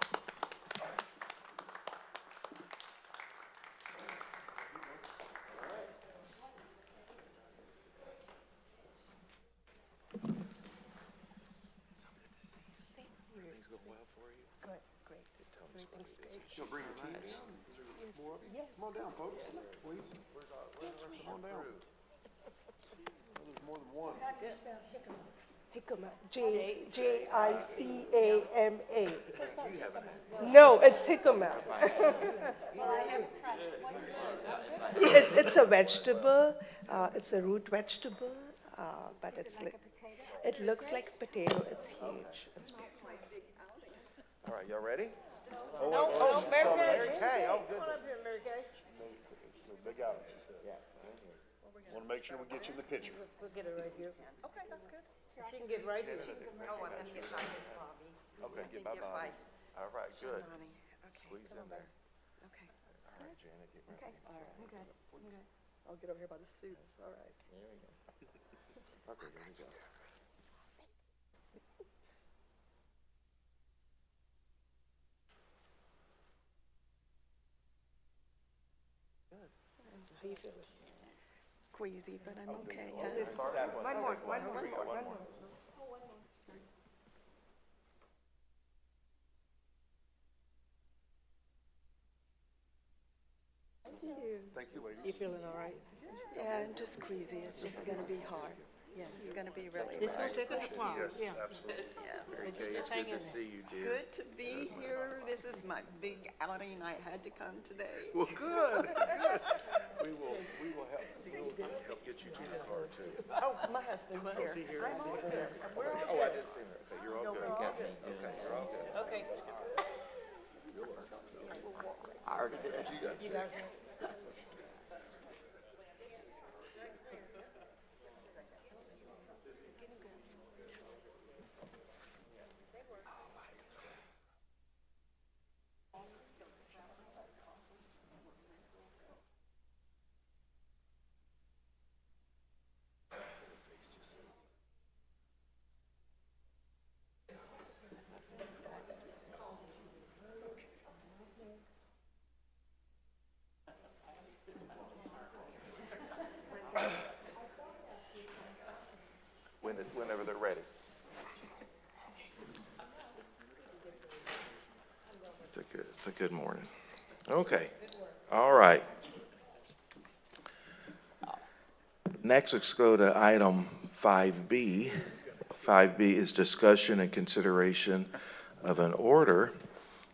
Come on down, folks, please. Come on down. There's more than one. Jicama, Jicama. No, it's jicama. It's a vegetable. It's a root vegetable, but it's like, it looks like a potato. It's huge. It's big. All right, y'all ready? No, Mary Kay, oh, good. It's a big island, she said. Want to make sure we get you in the picture. We'll get her right here. Okay, that's good. She can get right here. Oh, I'm gonna get by Miss Bobby. Okay, get by Bonnie. All right, good. Squeeze in there. Okay. All right, Janet, get ready. All right. Okay. I'll get over here by the suits. All right. Okay, there we go. How you feeling? Queasy, but I'm okay. One more. Thank you, ladies. You feeling all right? Yeah, I'm just queasy. It's just gonna be hard. Yeah, it's gonna be really It's hard. gonna take us a while. Yes, Yeah. absolutely. Mary Kay, it's good to see you, dear. Good to be here. This is my big outing. I had to come today. Well, good, good. We will help get you to the car, too. Oh, my husband's here. I'm all here. We're all Oh, I didn't see that. Okay, you're all good. Okay, you're all good. Okay. I already did. You got it. Whenever they're ready. It's a good morning. Okay, all right. Next, let's go to item 5B. 5B is discussion and consideration of an order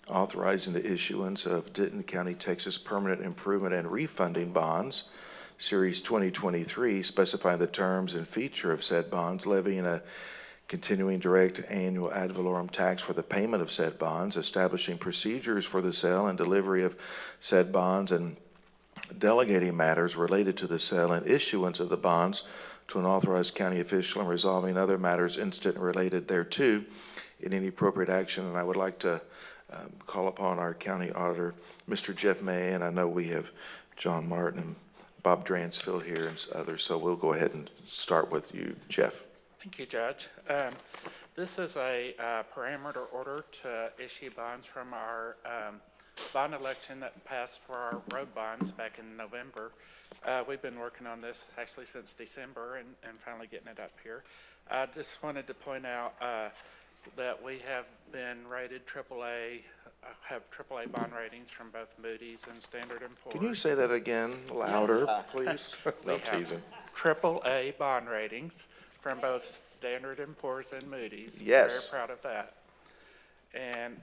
authorizing the issuance of Denton County, Texas Permanent Improvement and Refunding Bonds, Series 2023, specifying the terms and feature of said bonds, levying a continuing direct annual ad valorem tax for the payment of said bonds, establishing procedures for the sale and delivery of said bonds, and delegating matters related to the sale and issuance of the bonds to an authorized county official, and resolving other matters instant and related thereto in any appropriate action. And I would like to call upon our county auditor, Mr. Jeff May, and I know we have John Martin and Bob Dransfield here and others, so we'll go ahead and start with you, Jeff. Thank you, Judge. This is a parameter order to issue bonds from our bond election that passed for our road bonds back in November. We've been working on this actually since December and finally getting it up here. I just wanted to point out that we have been rated AAA, have AAA bond ratings from both Moody's and Standard & Poor's. Can you say that again louder, please? No We have teasing. AAA bond ratings from both Standard & Poor's and Moody's. Yes. Very proud of that. And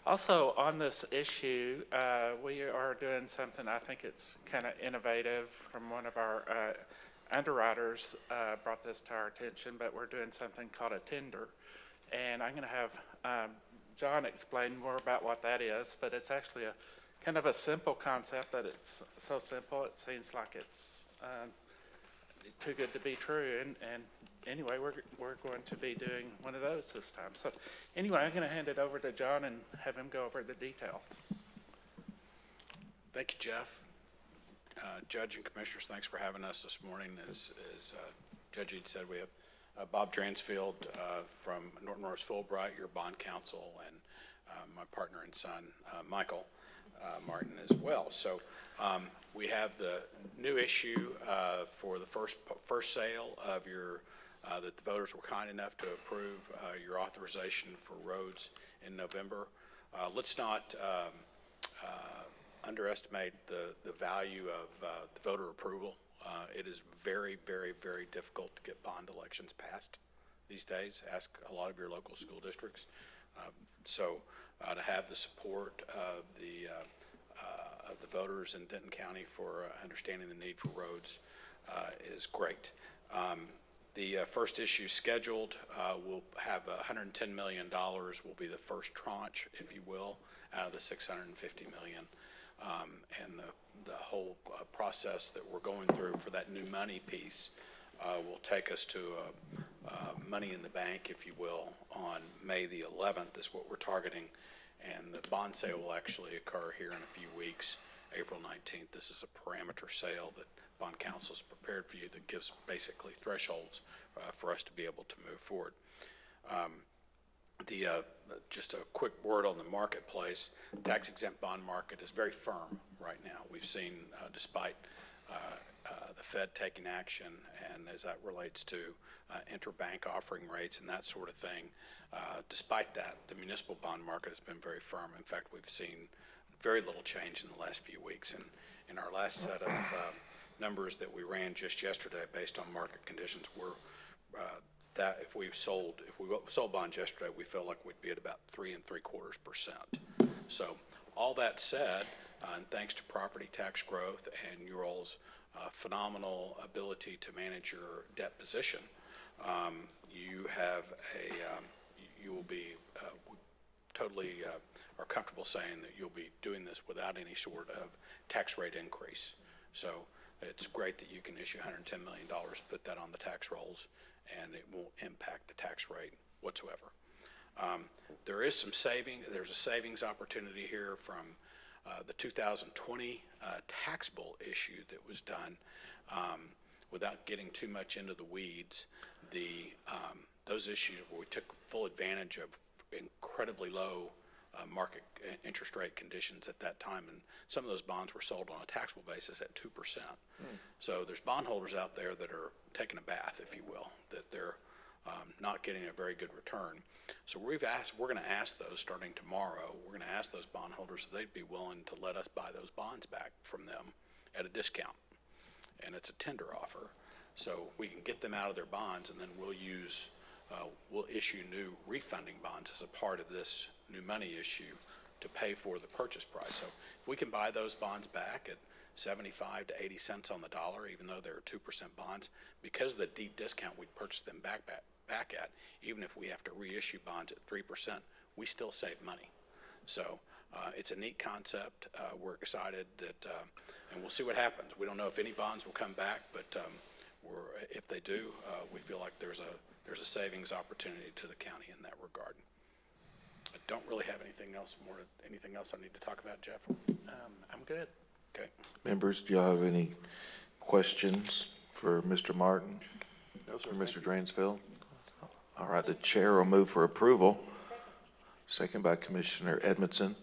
also on this issue, we are doing something, I think it's kind of innovative from one of our underwriters brought this to our attention, but we're doing something called a tender. And I'm going to have John explain more about what that is, but it's actually a kind of a simple concept that it's so simple it seems like it's too good to be true. And anyway, we're going to be doing one of those this time. So anyway, I'm going to hand it over to John and have him go over the details. Thank you, Jeff. Judge and Commissioners, thanks for having us this morning. As Judge Eade said, we have Bob Dransfield from Norton Rose Fulbright, your bond counsel, and my partner and son, Michael Martin, as well. So we have the new issue for the first sale of your that the voters were kind enough to approve your authorization for roads in November. Let's not underestimate the value of the voter approval. It is very, very, very difficult to get bond elections passed these days. Ask a lot of your local school districts. So to have the support of the voters in Denton County for understanding the need for roads is great. The first issue scheduled will have $110 million will be the first tranche, if you will, out of the $650 million. And the whole process that we're going through for that new money piece will take us to money in the bank, if you will, on May the 11th is what we're targeting. And the bond sale will actually occur here in a few weeks, April 19th. This is a parameter sale that bond counsel is prepared for you that gives basically thresholds for us to be able to move forward. Just a quick word on the marketplace. Tax-exempt bond market is very firm right now. We've seen, despite the Fed taking action, and as that relates to interbank offering rates and that sort of thing, despite that, the municipal bond market has been very firm. In fact, we've seen very little change in the last few weeks. And in our last set of numbers that we ran just yesterday based on market conditions were that if we sold bonds yesterday, we felt like we'd be at about 3.75%. So all that said, and thanks to property tax growth and your all's phenomenal ability to manage your debt position, you have you will be totally are comfortable saying that you'll be doing this without any sort of tax rate increase. So it's great that you can issue $110 million, put that on the tax rolls, and it won't impact the tax rate whatsoever. There is some there's a savings opportunity here from the 2020 taxable issue that was done. Without getting too much into the weeds, those issues where we took full advantage of incredibly low market interest rate conditions at that time, and some of those bonds were sold on a taxable basis at 2%. So there's bondholders out there that are taking a bath, if you will, that they're not getting a very good return. So we're going to ask those starting tomorrow. We're going to ask those bondholders if they'd be willing to let us buy those bonds back from them at a discount, and it's a tender offer. So we can get them out of their bonds, and then we'll issue new refunding bonds as a part of this new money issue to pay for the purchase price. So if we can buy those bonds back at 75 to 80 cents on the dollar, even though they're 2% bonds, because of the deep discount we'd purchase them back at, even if we have to reissue bonds at 3%, we still save money. So it's a neat concept. We're excited that, and we'll see what happens. We don't know if any bonds will come back, but if they do, we feel like there's a savings opportunity to the county in that regard. I don't really have anything else I need to talk about, Jeff? I'm good. Okay. Members, do y'all have any questions for Mr. Martin? No, sir. Or Mr. Dransfield? All right, the chair will move for approval. Second by Commissioner Edmondson.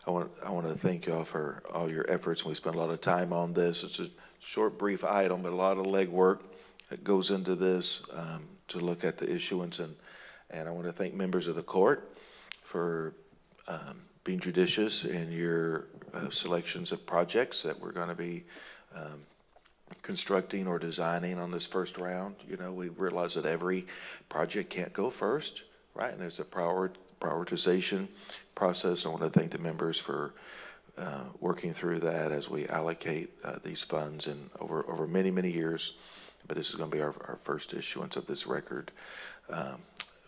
I want to thank y'all for all your efforts. We spent a lot of time on this. It's a short, brief item, but a lot of legwork that goes into this to look at the issuance. And I want to thank members of the court for being judicious in your selections of projects that we're going to be constructing or designing on this first round. You know, we realize that every project can't go first, right? And there's a prioritization process. I want to thank the members for working through that as we allocate these funds and over many, many years. But this is going to be our first issuance of this record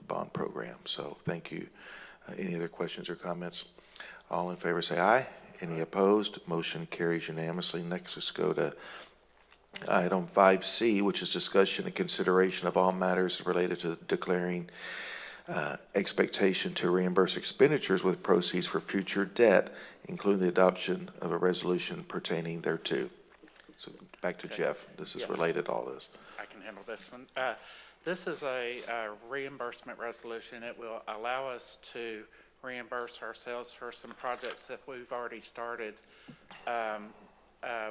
bond program. So thank you. Any other questions or comments? All in favor say aye. Any opposed? Motion carries unanimously. Next, let's go to item 5C, which is discussion and consideration of all matters related to declaring expectation to reimburse expenditures with proceeds for future debt, including the adoption of a resolution pertaining thereto. So back to Jeff. This is Yes. related to all this. I can handle this one. This is a reimbursement resolution. It will allow us to reimburse ourselves for some projects that we've already started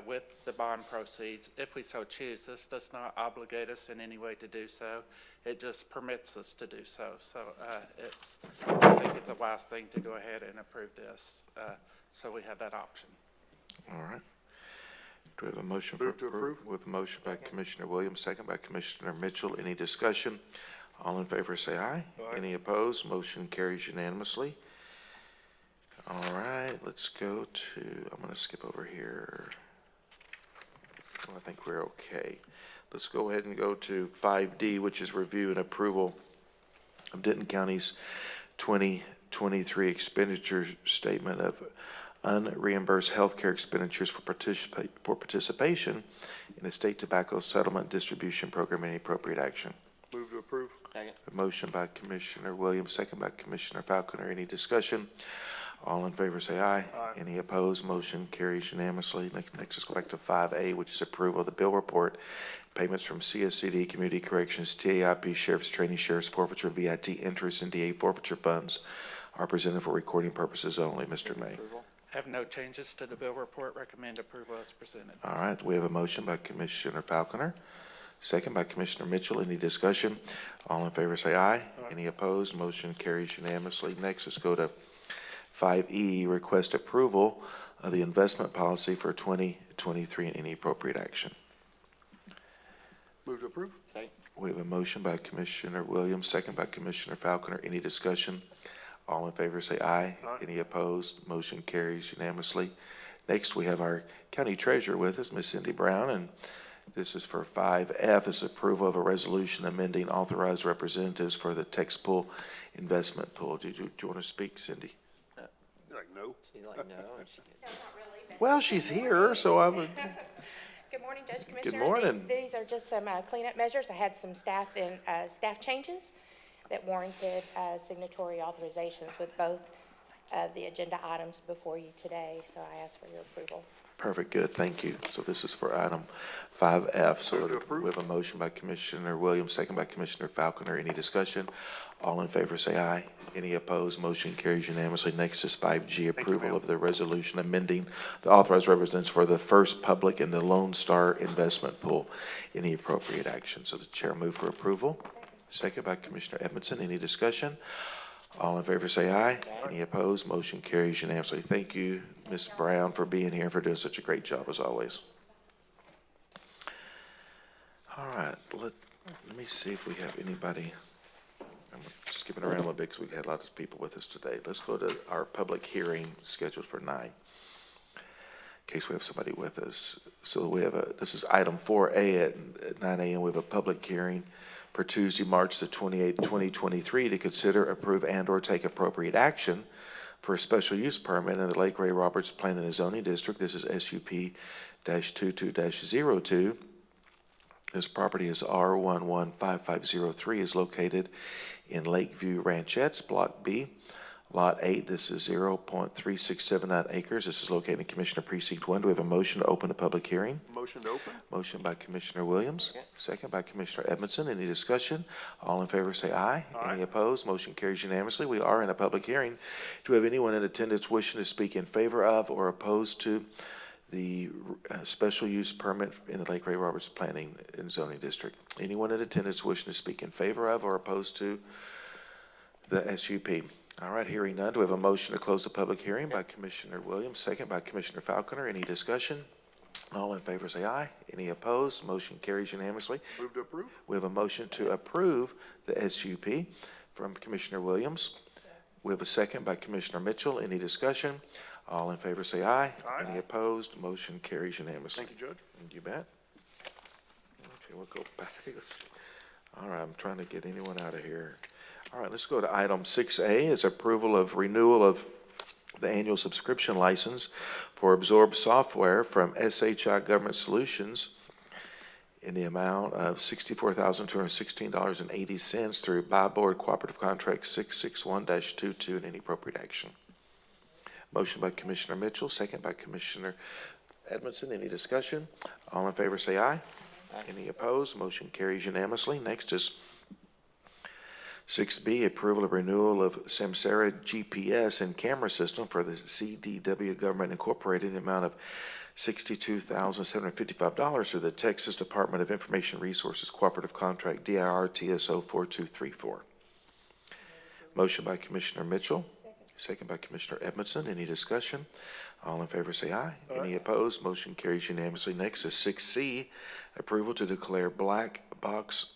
with the bond proceeds, if we so choose. This does not obligate us in any way to do so. It just permits us to do so. So I think it's a wise thing to go ahead and approve this. So we have that option. All right. Do we have a motion Move to approve. With a motion by Commissioner Williams, second by Commissioner Mitchell. Any discussion? All in favor say aye. Any opposed? Motion carries unanimously. All right, let's go to, I'm going to skip over here. Well, I think we're okay. Let's go ahead and go to 5D, which is review and approval of Denton County's 2023 expenditure statement of unreimbursed healthcare expenditures for participation in the state tobacco settlement distribution program. Any appropriate action? Move to approve. Second. A motion by Commissioner Williams, second by Commissioner Falconer. Any discussion? All in favor say aye. Aye. Any opposed? Motion carries unanimously. Next, let's go back to 5A, which is approval of the bill report. Payments from CSCD, Community Corrections, TAIP, Sheriff's Training, Sheriff's Forfeiture, VIT interest, and DA forfeiture funds are presented for recording purposes only. Mr. May. Have no changes to the bill report. Recommend approval as presented. All right, we have a motion by Commissioner Falconer, second by Commissioner Mitchell. Any discussion? All in favor say aye. Any opposed? Motion carries unanimously. Next, let's go to 5E, request approval of the investment policy for 2023 and any appropriate action. Move to approve. Second. We have a motion by Commissioner Williams, second by Commissioner Falconer. Any discussion? All in favor say aye. Aye. Any opposed? Motion carries unanimously. Next, we have our county treasurer with us, Ms. Cindy Brown, and this is for 5F, is approval of a resolution amending authorized representatives for the tax pool investment pool. Do you want to speak, Cindy? You're like, no. She's like, no. Well, she's here, so I would. Good morning, Judge, Commissioner. Good morning. These are just some cleanup measures. I had some staff changes that warranted signatory authorizations with both of the agenda items before you today, so I ask for your approval. Perfect, good, thank you. So this is for item 5F. So Move to approve. we have a motion by Commissioner Williams, second by Commissioner Falconer. Any discussion? All in favor say aye. Any opposed? Motion carries unanimously. Next is 5G, approval of the resolution amending the authorized representatives for the First Public and the Lone Star Investment Pool. Any appropriate action? So the chair move for approval. Second by Commissioner Edmondson. Any discussion? All in favor say aye. Any opposed? Motion carries unanimously. Thank you, Ms. Brown, for being here and for doing such a great job as always. All right, let me see if we have anybody. I'm skipping around a little bit because we had a lot of people with us today. Let's go to our public hearing scheduled for 9, in case we have somebody with us. So we have this is item 4A at 9 a.m. We have a public hearing for Tuesday, March the 28th, 2023, to consider, approve, and/or take appropriate action for a special use permit in the Lake Ray Roberts Planning and Zoning District. This is SUP-22-02. This property is R115503, is located in Lakeview Ranchettes, Block B, Lot 8. This is 0.3679 acres. This is located in Commissioner Precinct 1. Do we have a motion to open the public hearing? Motion to open. Motion by Commissioner Williams, second by Commissioner Edmondson. Any discussion? All in favor say aye. Aye. Any opposed? Motion carries unanimously. We are in a public hearing. Do we have anyone in attendance wishing to speak in favor of or opposed to the special use permit in the Lake Ray Roberts Planning and Zoning District? Anyone in attendance wishing to speak in favor of or opposed to the SUP? All right, hearing none. Do we have a motion to close the public hearing by Commissioner Williams, second by Commissioner Falconer? Any discussion? All in favor say aye. Any opposed? Motion carries unanimously. Move to approve. We have a motion to approve the SUP from Commissioner Williams. We have a second by Commissioner Mitchell. Any discussion? All in favor say aye. Aye. Any opposed? Motion carries unanimously. Thank you, Judge. You bet. Okay, we'll go back. All right, I'm trying to get anyone out of here. All right, let's go to item 6A, is approval of renewal of the annual subscription license for Absorb software from SHI Government Solutions in the amount of $64,216.80 through Buy Board Cooperative Contract 661-22, and any appropriate action. Motion by Commissioner Mitchell, second by Commissioner Edmondson. Any discussion? All in favor say aye. Any opposed? Motion carries unanimously. Next is 6B, approval of renewal of Samsara GPS and camera system for the CDW Government Incorporated in the amount of $62,755 through the Texas Department of Information Resources Cooperative Contract DIR TSO 4234. Motion by Commissioner Mitchell, second by Commissioner Edmondson. Any discussion? All in favor say aye. Any opposed? Motion carries unanimously. Next is 6C, approval to declare black box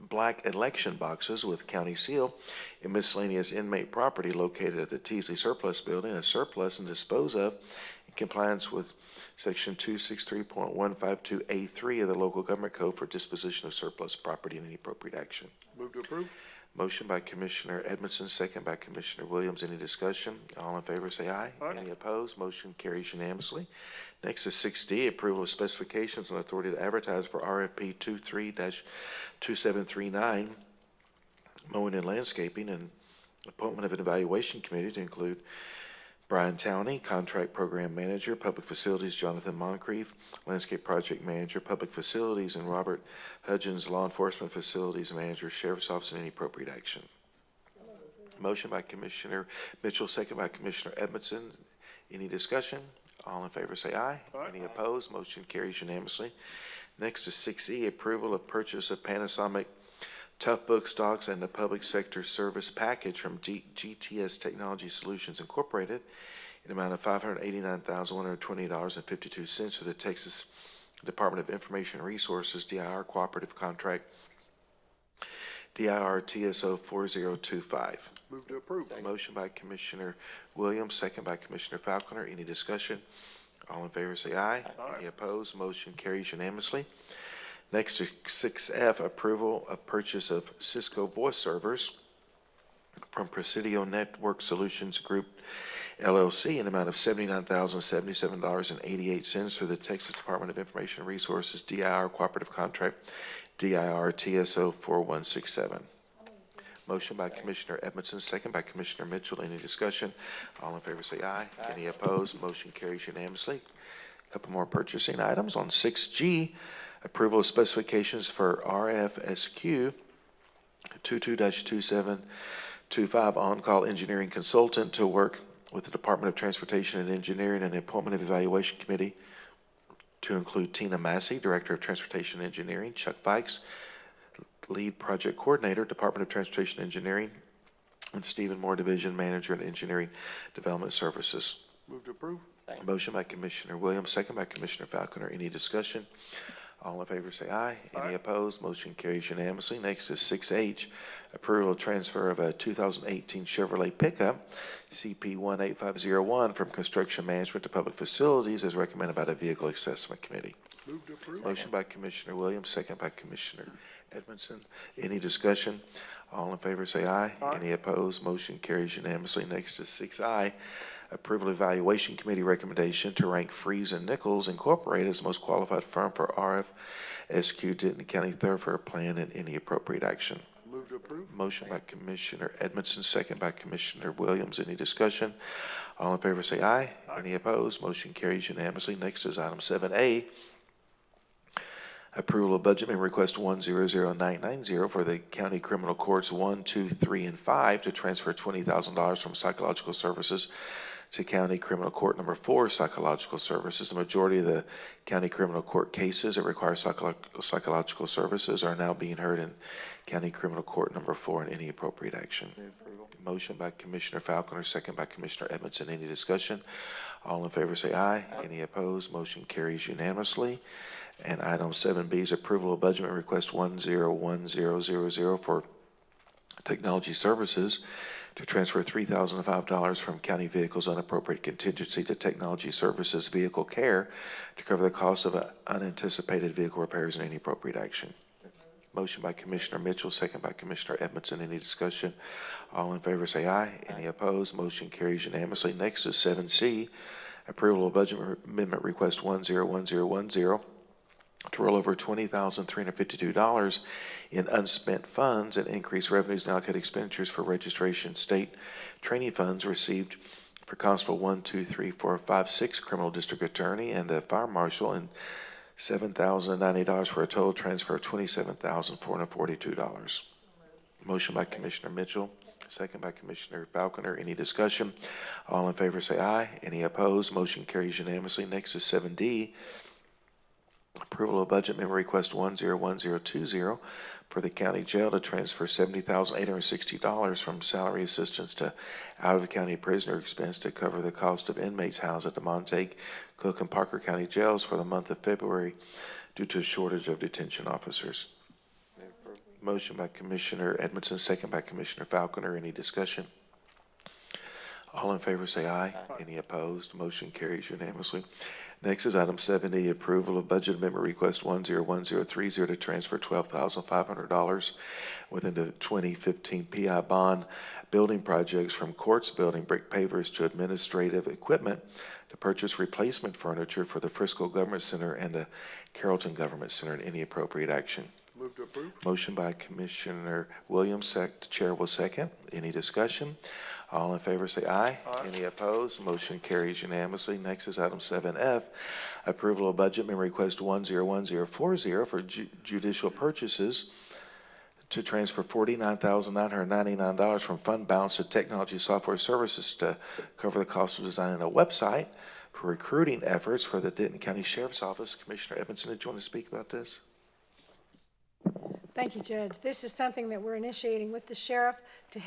black election boxes with county seal in miscellaneous inmate property located at the Teasley Surplus Building as surplus and dispose of in compliance with Section 263.152A3 of the Local Government Code for disposition of surplus property and any appropriate action. Move to approve. Motion by Commissioner Edmondson, second by Commissioner Williams. Any discussion? All in favor say aye. Aye. Any opposed? Motion carries unanimously. Next is 6D, approval of specifications and authority to advertise for RFP 23-2739, mowing and landscaping, and appointment of an evaluation committee to include Brian Towney, Contract Program Manager, Public Facilities, Jonathan Moncrief, Landscape Project Manager, Public Facilities, and Robert Hudgens, Law Enforcement Facilities Manager, Sheriff's Office, and any appropriate action. Motion by Commissioner Mitchell, second by Commissioner Edmondson. Any discussion? All in favor say aye. Aye. Any opposed? Motion carries unanimously. Next is 6E, approval of purchase of Panasonic Tough Book stocks and the Public Sector Service Package from GTS Technology Solutions Incorporated in amount of $589,120.52 for the Texas Department of Information Resources DIR Cooperative Contract DIR TSO 4025. Move to approve. Motion by Commissioner Williams, second by Commissioner Falconer. Any discussion? All in favor say aye. Aye. Any opposed? Motion carries unanimously. Next is 6F, approval of purchase of Cisco voice servers from Presidio Network Solutions Group LLC in amount of $79,077.88 for the Texas Department of Information Resources DIR Cooperative Contract DIR TSO 4167. Motion by Commissioner Edmondson, second by Commissioner Mitchell. Any discussion? All in favor say aye. Aye. Any opposed? Motion carries unanimously. A couple more purchasing items. On 6G, approval of specifications for RFSQ 22-2725 on-call engineering consultant to work with the Department of Transportation and Engineering and the appointment of evaluation committee to include Tina Massey, Director of Transportation and Engineering, Chuck Fikes, Lead Project Coordinator, Department of Transportation and Engineering, and Stephen Moore, Division Manager in Engineering Development Services. Move to approve. Motion by Commissioner Williams, second by Commissioner Falconer. Any discussion? All in favor say aye. Aye. Any opposed? Motion carries unanimously. Next is 6H, approval of transfer of a 2018 Chevrolet pickup, CP 18501, from Construction Management to Public Facilities as recommended by the Vehicle Assessment Committee. Move to approve. Motion by Commissioner Williams, second by Commissioner Edmondson. Any discussion? All in favor say aye. Aye. Any opposed? Motion carries unanimously. Next is 6I, approval of evaluation committee recommendation to rank Freeze and Nichols Incorporated as most qualified firm for RFSQ Denton County Thoroughfare Plan and any appropriate action. Move to approve. Motion by Commissioner Edmondson, second by Commissioner Williams. Any discussion? All in favor say aye. Aye. Any opposed? Motion carries unanimously. Next is item 7A, approval of budget amendment request 100990 for the county criminal courts 1, 2, 3, and 5 to transfer $20,000 from psychological services to county criminal court number 4 psychological services. The majority of the county criminal court cases that require psychological services are now being heard in county criminal court number 4 and any appropriate action. Motion by Commissioner Falconer, second by Commissioner Edmondson. Any discussion? All in favor say aye. Aye. Any opposed? Motion carries unanimously. And item 7B is approval of budget amendment request 101000 for technology services to transfer $3,005 from county vehicles unappropriated contingency to technology services vehicle care to cover the cost of unanticipated vehicle repairs and any appropriate action. Motion by Commissioner Mitchell, second by Commissioner Edmondson. Any discussion? All in favor say aye. Any opposed? Motion carries unanimously. Next is 7C, approval of budget amendment request 101010 to roll over $20,352 in unspent funds and increase revenues and allocate expenditures for registration state training funds received for Constable 1, 2, 3, 4, 5, 6 criminal district attorney and the fire marshal, and $7,090 for a total transfer of $27,442. Motion by Commissioner Mitchell, second by Commissioner Falconer. Any discussion? All in favor say aye. Any opposed? Motion carries unanimously. Next is 7D, approval of budget amendment request 101020 for the county jail to transfer $70,860 from salary assistance to out-of-county prisoner expense to cover the cost of inmates housed at the Montague, Cook, and Parker County jails for the month of February due to a shortage of detention officers. Motion by Commissioner Edmondson, second by Commissioner Falconer. Any discussion? All in favor say aye. Any opposed? Motion carries unanimously. Next is item 7E, approval of budget amendment request 101030 to transfer $12,500 within the 2015 PI bond building projects from courts building brick pavers to administrative equipment to purchase replacement furniture for the Frisco Government Center and the Carrollton Government Center, and any appropriate action. Move to approve. Motion by Commissioner Williams, Chair will second. Any discussion? All in favor say aye. Any opposed? Motion carries unanimously. Next is item 7F, approval of budget amendment request 101040 for judicial purchases to transfer $49,999 from fund balance to technology software services to cover the cost of designing a website for recruiting efforts for the Denton County Sheriff's Office. Commissioner Edmondson, did you want to speak about this? Thank you, Judge. This is something that we're initiating with the sheriff to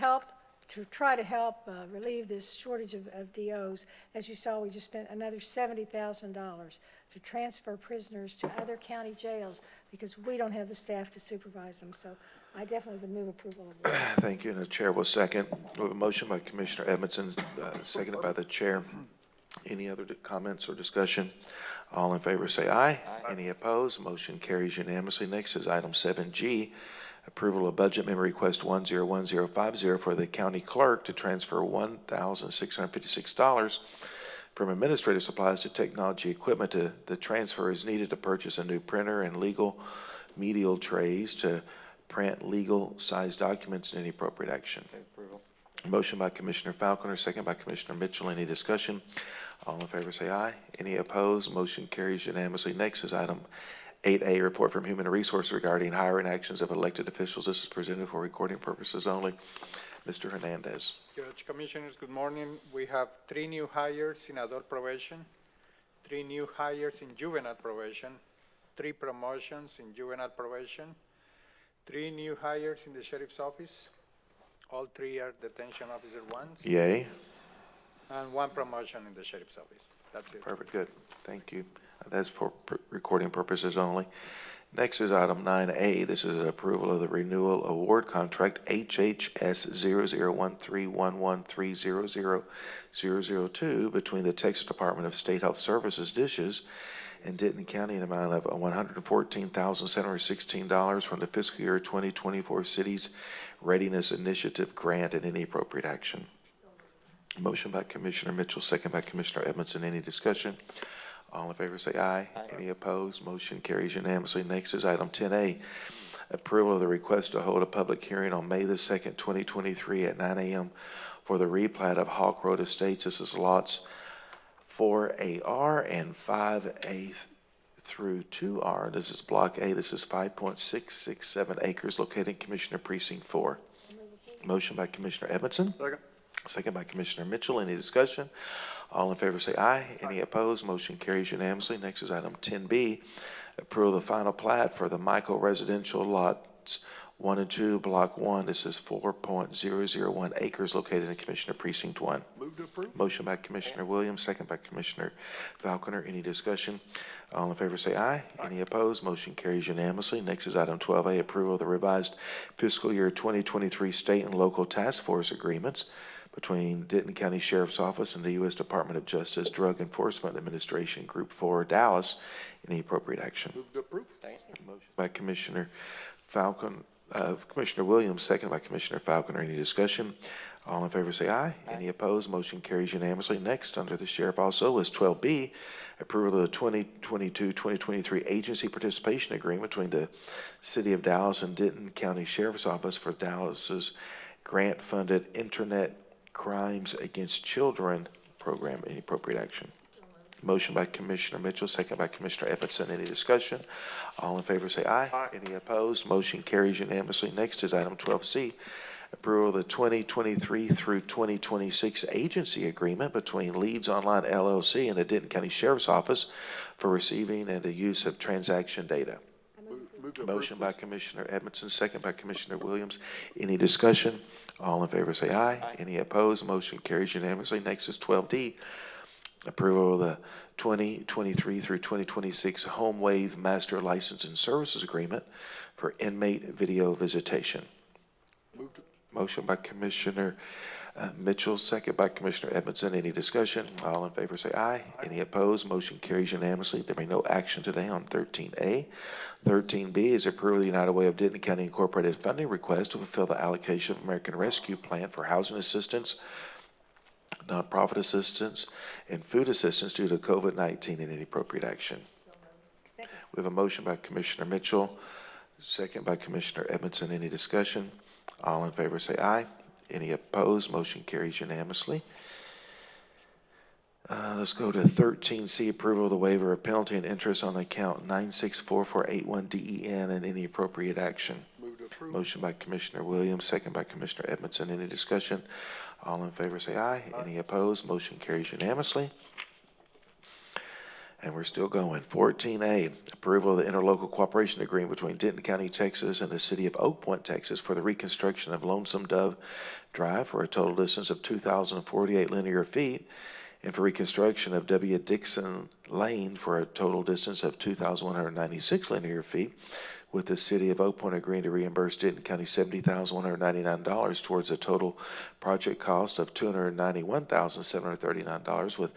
try to help relieve this shortage of DOs. As you saw, we just spent another $70,000 to transfer prisoners to other county jails because we don't have the staff to supervise them. So I definitely would move approval of this. Thank you, and the chair will second. We have a motion by Commissioner Edmondson, seconded by the chair. Any other comments or discussion? All in favor say aye. Any opposed? Motion carries unanimously. Next is item 7G, approval of budget amendment request 101050 for the county clerk to transfer $1,656 from administrative supplies to technology equipment. The transfer is needed to purchase a new printer and legal medial trays to print legal size documents, and any appropriate action. Approval. Motion by Commissioner Falconer, second by Commissioner Mitchell. Any discussion? All in favor say aye. Any opposed? Motion carries unanimously. Next is item 8A, report from Human Resources regarding hiring actions of elected officials. This is presented for recording purposes only. Mr. Hernandez. Judge, Commissioners, good morning. We have 3 new hires in adult probation, 3 new hires in juvenile probation, 3 promotions in juvenile probation, 3 new hires in the sheriff's office. All 3 are detention officer 1s. Yay. And 1 promotion in the sheriff's office. That's it. Perfect, good. Thank you. That's for recording purposes only. Next is item 9A. This is an approval of the renewal award contract HHS 001311300002 between the Texas Department of State Health Services DSHS and Denton County in an amount of $114,716 from the fiscal year 2024 Cities Readiness Initiative grant, and any appropriate action. Motion by Commissioner Mitchell, second by Commissioner Edmondson. Any discussion? All in favor say aye. Any opposed? Motion carries unanimously. Next is item 10A, approval of the request to hold a public hearing on May the 2nd, 2023 at 9 a.m. for the replat of Hawk Road Estates. This is lots 4AR and 5A through 2R. This is Block A. This is 5.667 acres located in Commissioner Precinct 4. Motion by Commissioner Edmondson. Second. Second by Commissioner Mitchell. Any discussion? All in favor say aye. Any opposed? Motion carries unanimously. Next is item 10B, approval of the final plat for the Michael Residential Lots 1 and 2, Block 1. This is 4.001 acres located in Commissioner Precinct 1. Move to approve. Motion by Commissioner Williams, second by Commissioner Falconer. Any discussion? All in favor say aye. Any opposed? Motion carries unanimously. Next is item 12A, approval of the revised fiscal year 2023 state and local task force agreements between Denton County Sheriff's Office and the U.S. Department of Justice Drug Enforcement Administration, Group 4, Dallas. Any appropriate action? Move to approve. Motion by Commissioner Commissioner Williams, second by Commissioner Falconer. Any discussion? All in favor say aye. Any opposed? Motion carries unanimously. Next, under the sheriff also is 12B, approval of the 2022-2023 agency participation agreement between the City of Dallas and Denton County Sheriff's Office for Dallas's grant-funded Internet Crimes Against Children program. Any appropriate action? Motion by Commissioner Mitchell, second by Commissioner Edmondson. Any discussion? All in favor say aye. Any opposed? Motion carries unanimously. Next is item 12C, approval of the 2023 through 2026 agency agreement between Leads Online LLC and the Denton County Sheriff's Office for receiving and the use of transaction data. Motion by Commissioner Edmondson, second by Commissioner Williams. Any discussion? All in favor say aye. Any opposed? Motion carries unanimously. Next is 12D, approval of the 2023 through 2026 Home Wave Master License and Services Agreement for inmate video visitation. Motion by Commissioner Mitchell, second by Commissioner Edmondson. Any discussion? All in favor say aye. Any opposed? Motion carries unanimously. There may be no action today on 13A. 13B is approval of the United Way of Denton County Incorporated funding request to fulfill the allocation of American Rescue Plan for housing assistance, nonprofit assistance, and food assistance due to COVID-19 and any appropriate action. We have a motion by Commissioner Mitchell, second by Commissioner Edmondson. Any discussion? All in favor say aye. Any opposed? Motion carries unanimously. Let's go to 13C, approval of the waiver of penalty and interest on account 964481 DEN and any appropriate action. Move to approve. Motion by Commissioner Williams, second by Commissioner Edmondson. Any discussion? All in favor say aye. Any opposed? Motion carries unanimously. And we're still going. 14A, approval of the interlocal cooperation agreement between Denton County, Texas and the city of Oak Point, Texas for the reconstruction of Lonesome Dove Drive for a total distance of 2,048 linear feet and for reconstruction of W. Dixon Lane for a total distance of 2,196 linear feet, with the city of Oak Point agreeing to reimburse Denton County $70,199 towards a total project cost of $291,739, with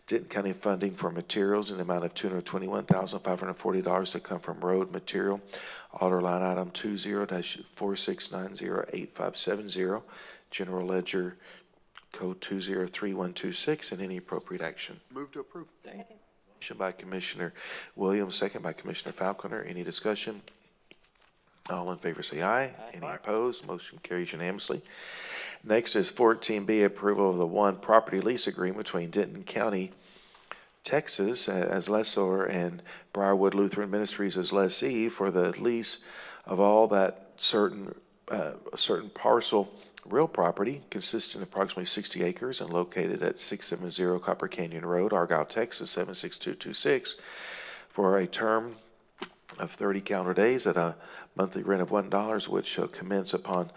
Denton County funding for materials in the amount of $221,540 to come from road material, order line item 20-46908570, general ledger code 203126, and any appropriate action. Move to approve. Motion by Commissioner Williams, second by Commissioner Falconer. Any discussion? All in favor say aye. Any opposed? Motion carries unanimously. Next is 14B, approval of the one property lease agreement between Denton County, Texas as lessor and Briarwood Lutheran Ministries as lessee for the lease of all that certain parcel real property consisting of approximately 60 acres and located at 670 Copper Canyon Road, Argyle, Texas 76226 for a term of 30 calendar days at a monthly rent of $1, which shall commence upon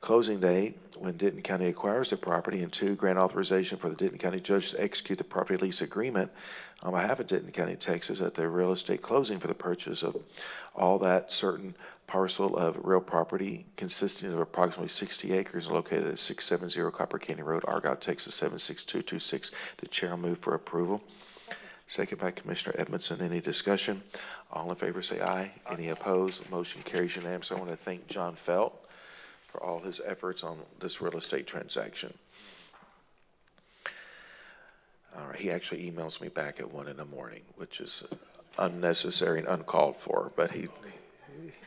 closing day when Denton County acquires the property, and 2, grant authorization for the Denton County judge to execute the property lease agreement on behalf of Denton County, Texas at the real estate closing for the purchase of all that certain parcel of real property consisting of approximately 60 acres located at 670 Copper Canyon Road, Argyle, Texas 76226. The chair will move for approval. Second by Commissioner Edmondson. Any discussion? All in favor say aye. Any opposed? Motion carries unanimously. I want to thank John Felt for all his efforts on this real estate transaction. All right, he actually emails me back at 1 in the morning, which is unnecessary and uncalled for, but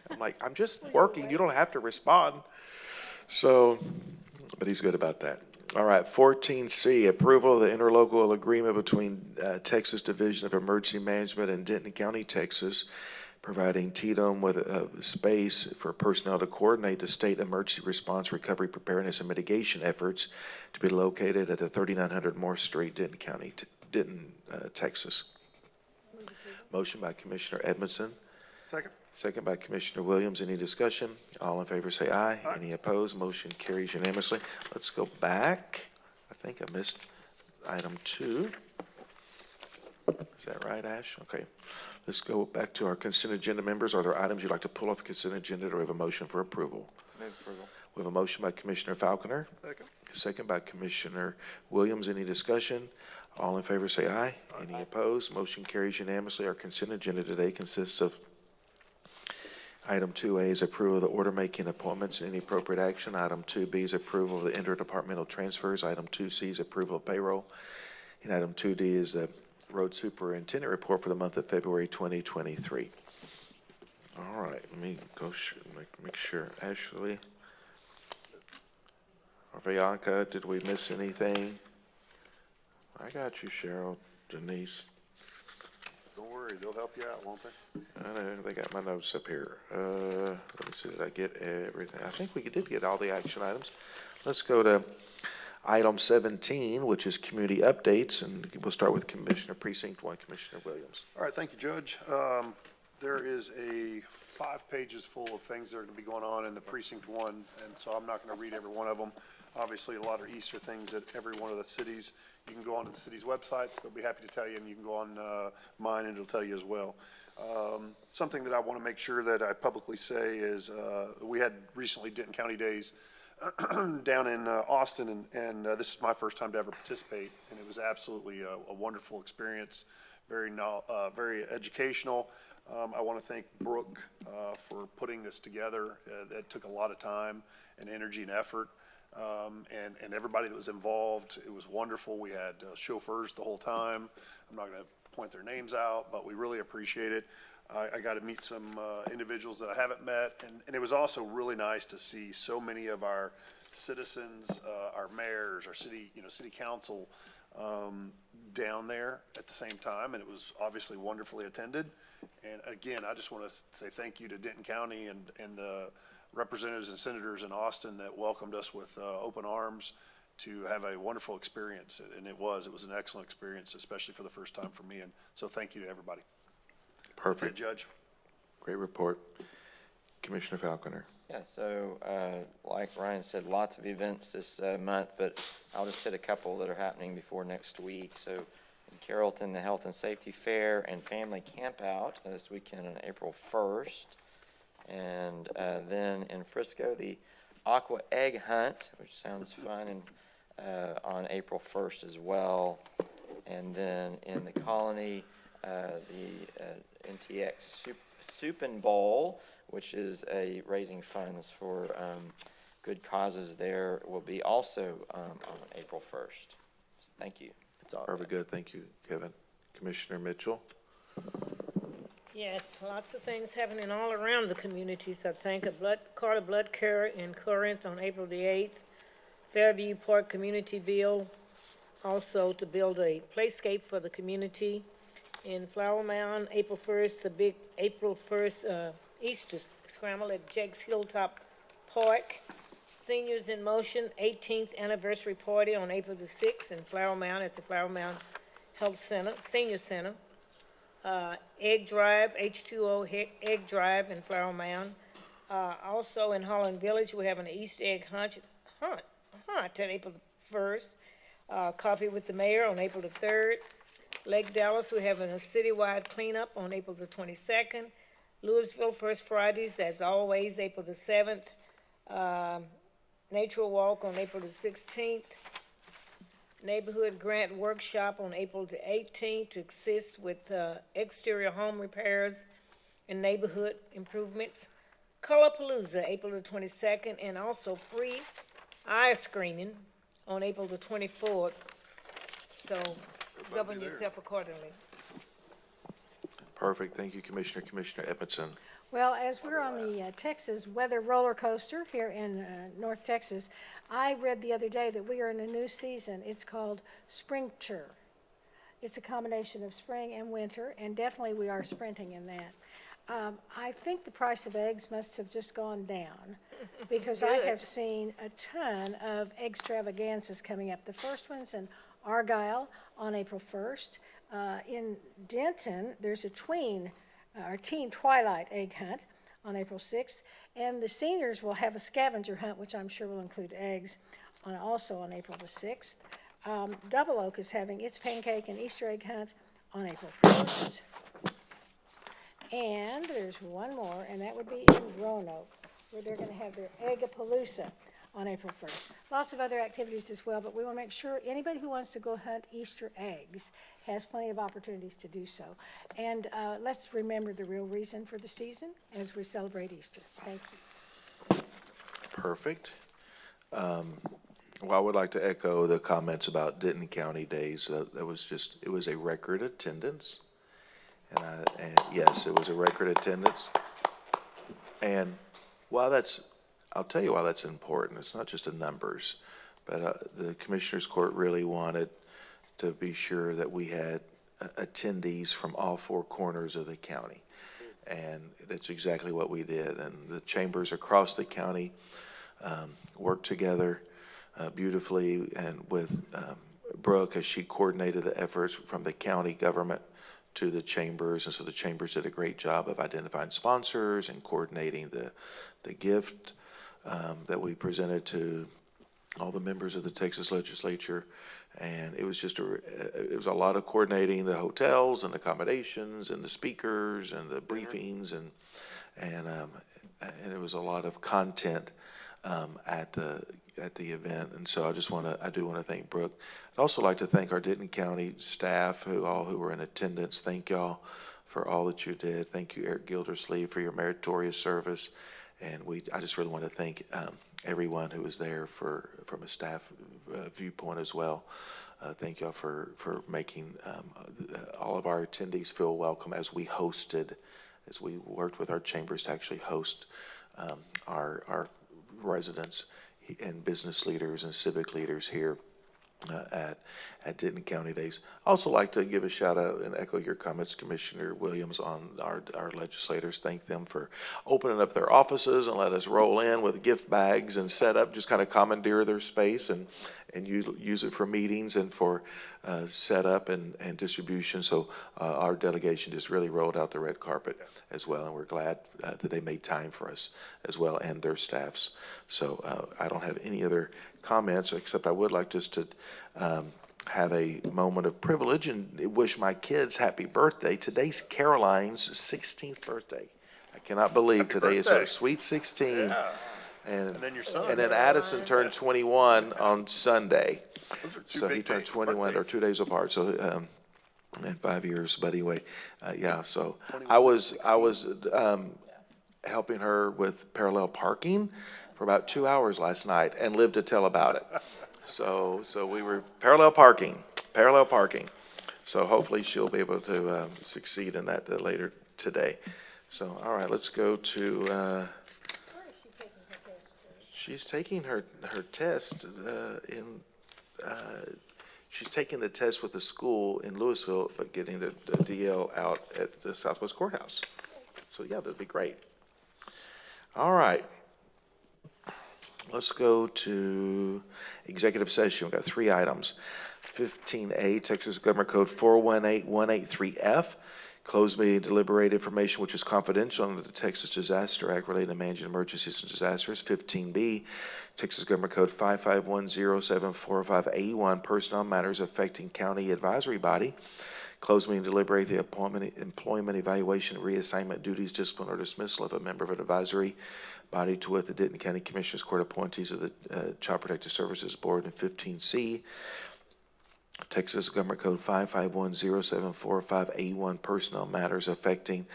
I'm like, I'm just working, you don't have to respond. So, but he's good about that. All right, 14C, approval of the interlocal agreement between Texas Division of Emergency Management and Denton County, Texas, providing TDOM with space for personnel to coordinate the state emergency response, recovery, preparedness, and mitigation efforts to be located at 3900 Morse Street, Denton County, Texas. Motion by Commissioner Edmondson. Second. Second by Commissioner Williams. Any discussion? All in favor say aye. Aye. Any opposed? Motion carries unanimously. Let's go back. I think I missed item 2. Is that right, Ash? Okay. Let's go back to our consent agenda. Members, are there items you'd like to pull off the consent agenda, or do we have a motion for approval? Move approval. We have a motion by Commissioner Falconer. Second. Second by Commissioner Williams. Any discussion? All in favor say aye. Aye. Any opposed? Motion carries unanimously. Our consent agenda today consists of item 2A is approval of the order making appointments and any appropriate action. Item 2B is approval of the interdepartmental transfers. Item 2C is approval of payroll. And item 2D is the road superintendent report for the month of February 2023. All right, let me go make sure. Ashley or Bianca, did we miss anything? I got you, Cheryl, Denise. Don't worry, they'll help you out, won't they? I know, they got my notes up here. Let me see, did I get everything? I think we did get all the action items. Let's go to item 17, which is community updates, and we'll start with Commissioner Precinct 1, Commissioner Williams. All right, thank you, Judge. There is 5 pages full of things that are going to be going on in the Precinct 1, and so I'm not going to read every one of them. Obviously, a lot of Easter things that every one of the cities You can go onto the city's websites, they'll be happy to tell you, and you can go on mine and it'll tell you as well. Something that I want to make sure that I publicly say is we had recently Denton County Days down in Austin, and this is my first time to ever participate, and it was absolutely a wonderful experience, very educational. I want to thank Brooke for putting this together. That took a lot of time and energy and effort, and everybody that was involved. It was wonderful. We had chauffeurs the whole time. I'm not going to point their names out, but we really appreciate it. I got to meet some individuals that I haven't met, and it was also really nice to see so many of our citizens, our mayors, our city council down there at the same time, and it was obviously wonderfully attended. And again, I just want to say thank you to Denton County and the representatives and senators in Austin that welcomed us with open arms to have a wonderful experience, and it was an excellent experience, especially for the first time for me, and so thank you to everybody. Perfect. That's it, Judge. Great report. Commissioner Falconer. Yeah, so like Ryan said, lots of events this month, but I'll just hit a couple that are happening before next week. So in Carrollton, the Health and Safety Fair and Family Campout this weekend on April 1st. And then in Frisco, the Aqua Egg Hunt, which sounds fun, and on April 1st as well. And then in the Colony, the NTX Soup and Bowl, which is raising funds for good causes there, will be also on April 1st. So thank you. That's all. Perfect. Good. Thank you, Kevin. Commissioner Mitchell. Yes, lots of things happening all around the communities. I think Carter Blood Care in Corinth on April the 8th, Fairview Park Communityville, also to build a playscape for the community. In Flower Mound, April 1st, the big April 1st Easter Scramble at Jake's Hilltop Park. Seniors in Motion, 18th Anniversary Party on April the 6th in Flower Mound at the Flower Mound Health Center, Senior Center. Egg Drive, H2O Egg Drive in Flower Mound. Also in Holland Village, we have an Easter egg hunt at April the 1st. Coffee with the Mayor on April the 3rd. Lake Dallas, we're having a citywide cleanup on April the 22nd. Louisville, First Fridays, as always, April the 7th. Nature Walk on April the 16th. Neighborhood Grant Workshop on April the 18th to assist with exterior home repairs and neighborhood improvements. Colorpalooza, April the 22nd, and also free eye screening on April the 24th. So govern yourself accordingly. Perfect. Thank you, Commissioner. Commissioner Edmondson. Well, as we're on the Texas weather roller coaster here in North Texas, I read the other day that we are in a new season. It's called Springture. It's a combination of spring and winter, and definitely we are sprinting in that. I think the price of eggs must have just gone down because I have seen a ton of extravaganzas coming up. The first one's in Argyle on April 1st. In Denton, there's a teen twilight egg hunt on April 6th, and the seniors will have a scavenger hunt, which I'm sure will include eggs, also on April the 6th. Double Oak is having its pancake and Easter egg hunt on April 1st. And there's one more, and that would be in Roanoke, where they're going to have their Eggapalooza on April 1st. Lots of other activities as well, but we want to make sure anybody who wants to go hunt Easter eggs has plenty of opportunities to do so. And let's remember the real reason for the season as we celebrate Easter. Thank you. Perfect. Well, I would like to echo the comments about Denton County Days. It was a record attendance. And yes, it was a record attendance. And I'll tell you why that's important. It's not just the numbers, but the Commissioners Court really wanted to be sure that we had attendees from all four corners of the county. And that's exactly what we did. And the chambers across the county worked together beautifully, and with Brooke, as she coordinated the efforts from the county government to the chambers. And so the chambers did a great job of identifying sponsors and coordinating the gift that we presented to all the members of the Texas legislature. And it was just it was a lot of coordinating the hotels and accommodations and the speakers and the briefings and it was a lot of content at the event. And so I do want to thank Brooke. I'd also like to thank our Denton County staff who were in attendance. Thank y'all for all that you did. Thank you, Eric Gildersleeve, for your meritorious service. And I just really want to thank everyone who was there from a staff viewpoint as well. Thank y'all for making all of our attendees feel welcome as we worked with our chambers to actually host our residents and business leaders and civic leaders here at Denton County Days. I also like to give a shout out and echo your comments, Commissioner Williams, on our legislators. Thank them for opening up their offices and let us roll in with gift bags and set up, just kind of commandeer their space and use it for meetings and for setup and distribution. So our delegation just really rolled out the red carpet as well, and we're glad that they made time for us as well and their staffs. So I don't have any other comments, except I would like just to have a moment of privilege and wish my kids happy birthday. Today's Caroline's 16th birthday. I cannot believe today is her sweet 16. Yeah. And then your son. And then Addison turned 21 on Sunday. Those are two So he big turned days, 21, or birthdays. 2 days apart. So, in 5 years. But anyway, yeah. So I was helping her with parallel parking for about 2 hours last night, and lived to tell about it. So we were parallel parking. So hopefully she'll be able to succeed in that later today. So all right, let's go to. She's taking her test she's taking the test with the school in Louisville, but getting the DL out at the Southwest Courthouse. So yeah, that'd be great. All right. Let's go to executive session. We've got 3 items. 15A, Texas Government Code 418183F. Closed meeting deliberate information which is confidential under the Texas Disaster Act relating to managing emergencies and disasters. 15B, Texas Government Code 5510745A1, personnel matters affecting county advisory body. Closed meeting deliberate the employment evaluation, reassignment duties, discipline, or dismissal of a member of an advisory body to with the Denton County Commissioners Court appointees of the Child Protective Services Board. And 15C, Texas Government Code 5510745A1, personnel matters affecting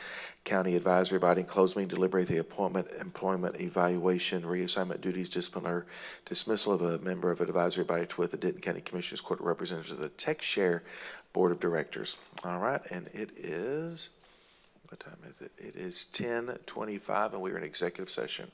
county advisory body. Closed meeting deliberate the employment evaluation, reassignment duties, discipline, or dismissal of a member of an advisory body to with the Denton County Commissioners Court representatives of the Tech Share Board of Directors. All right, and it is, what time is it? It is 10:25, and we are in executive session.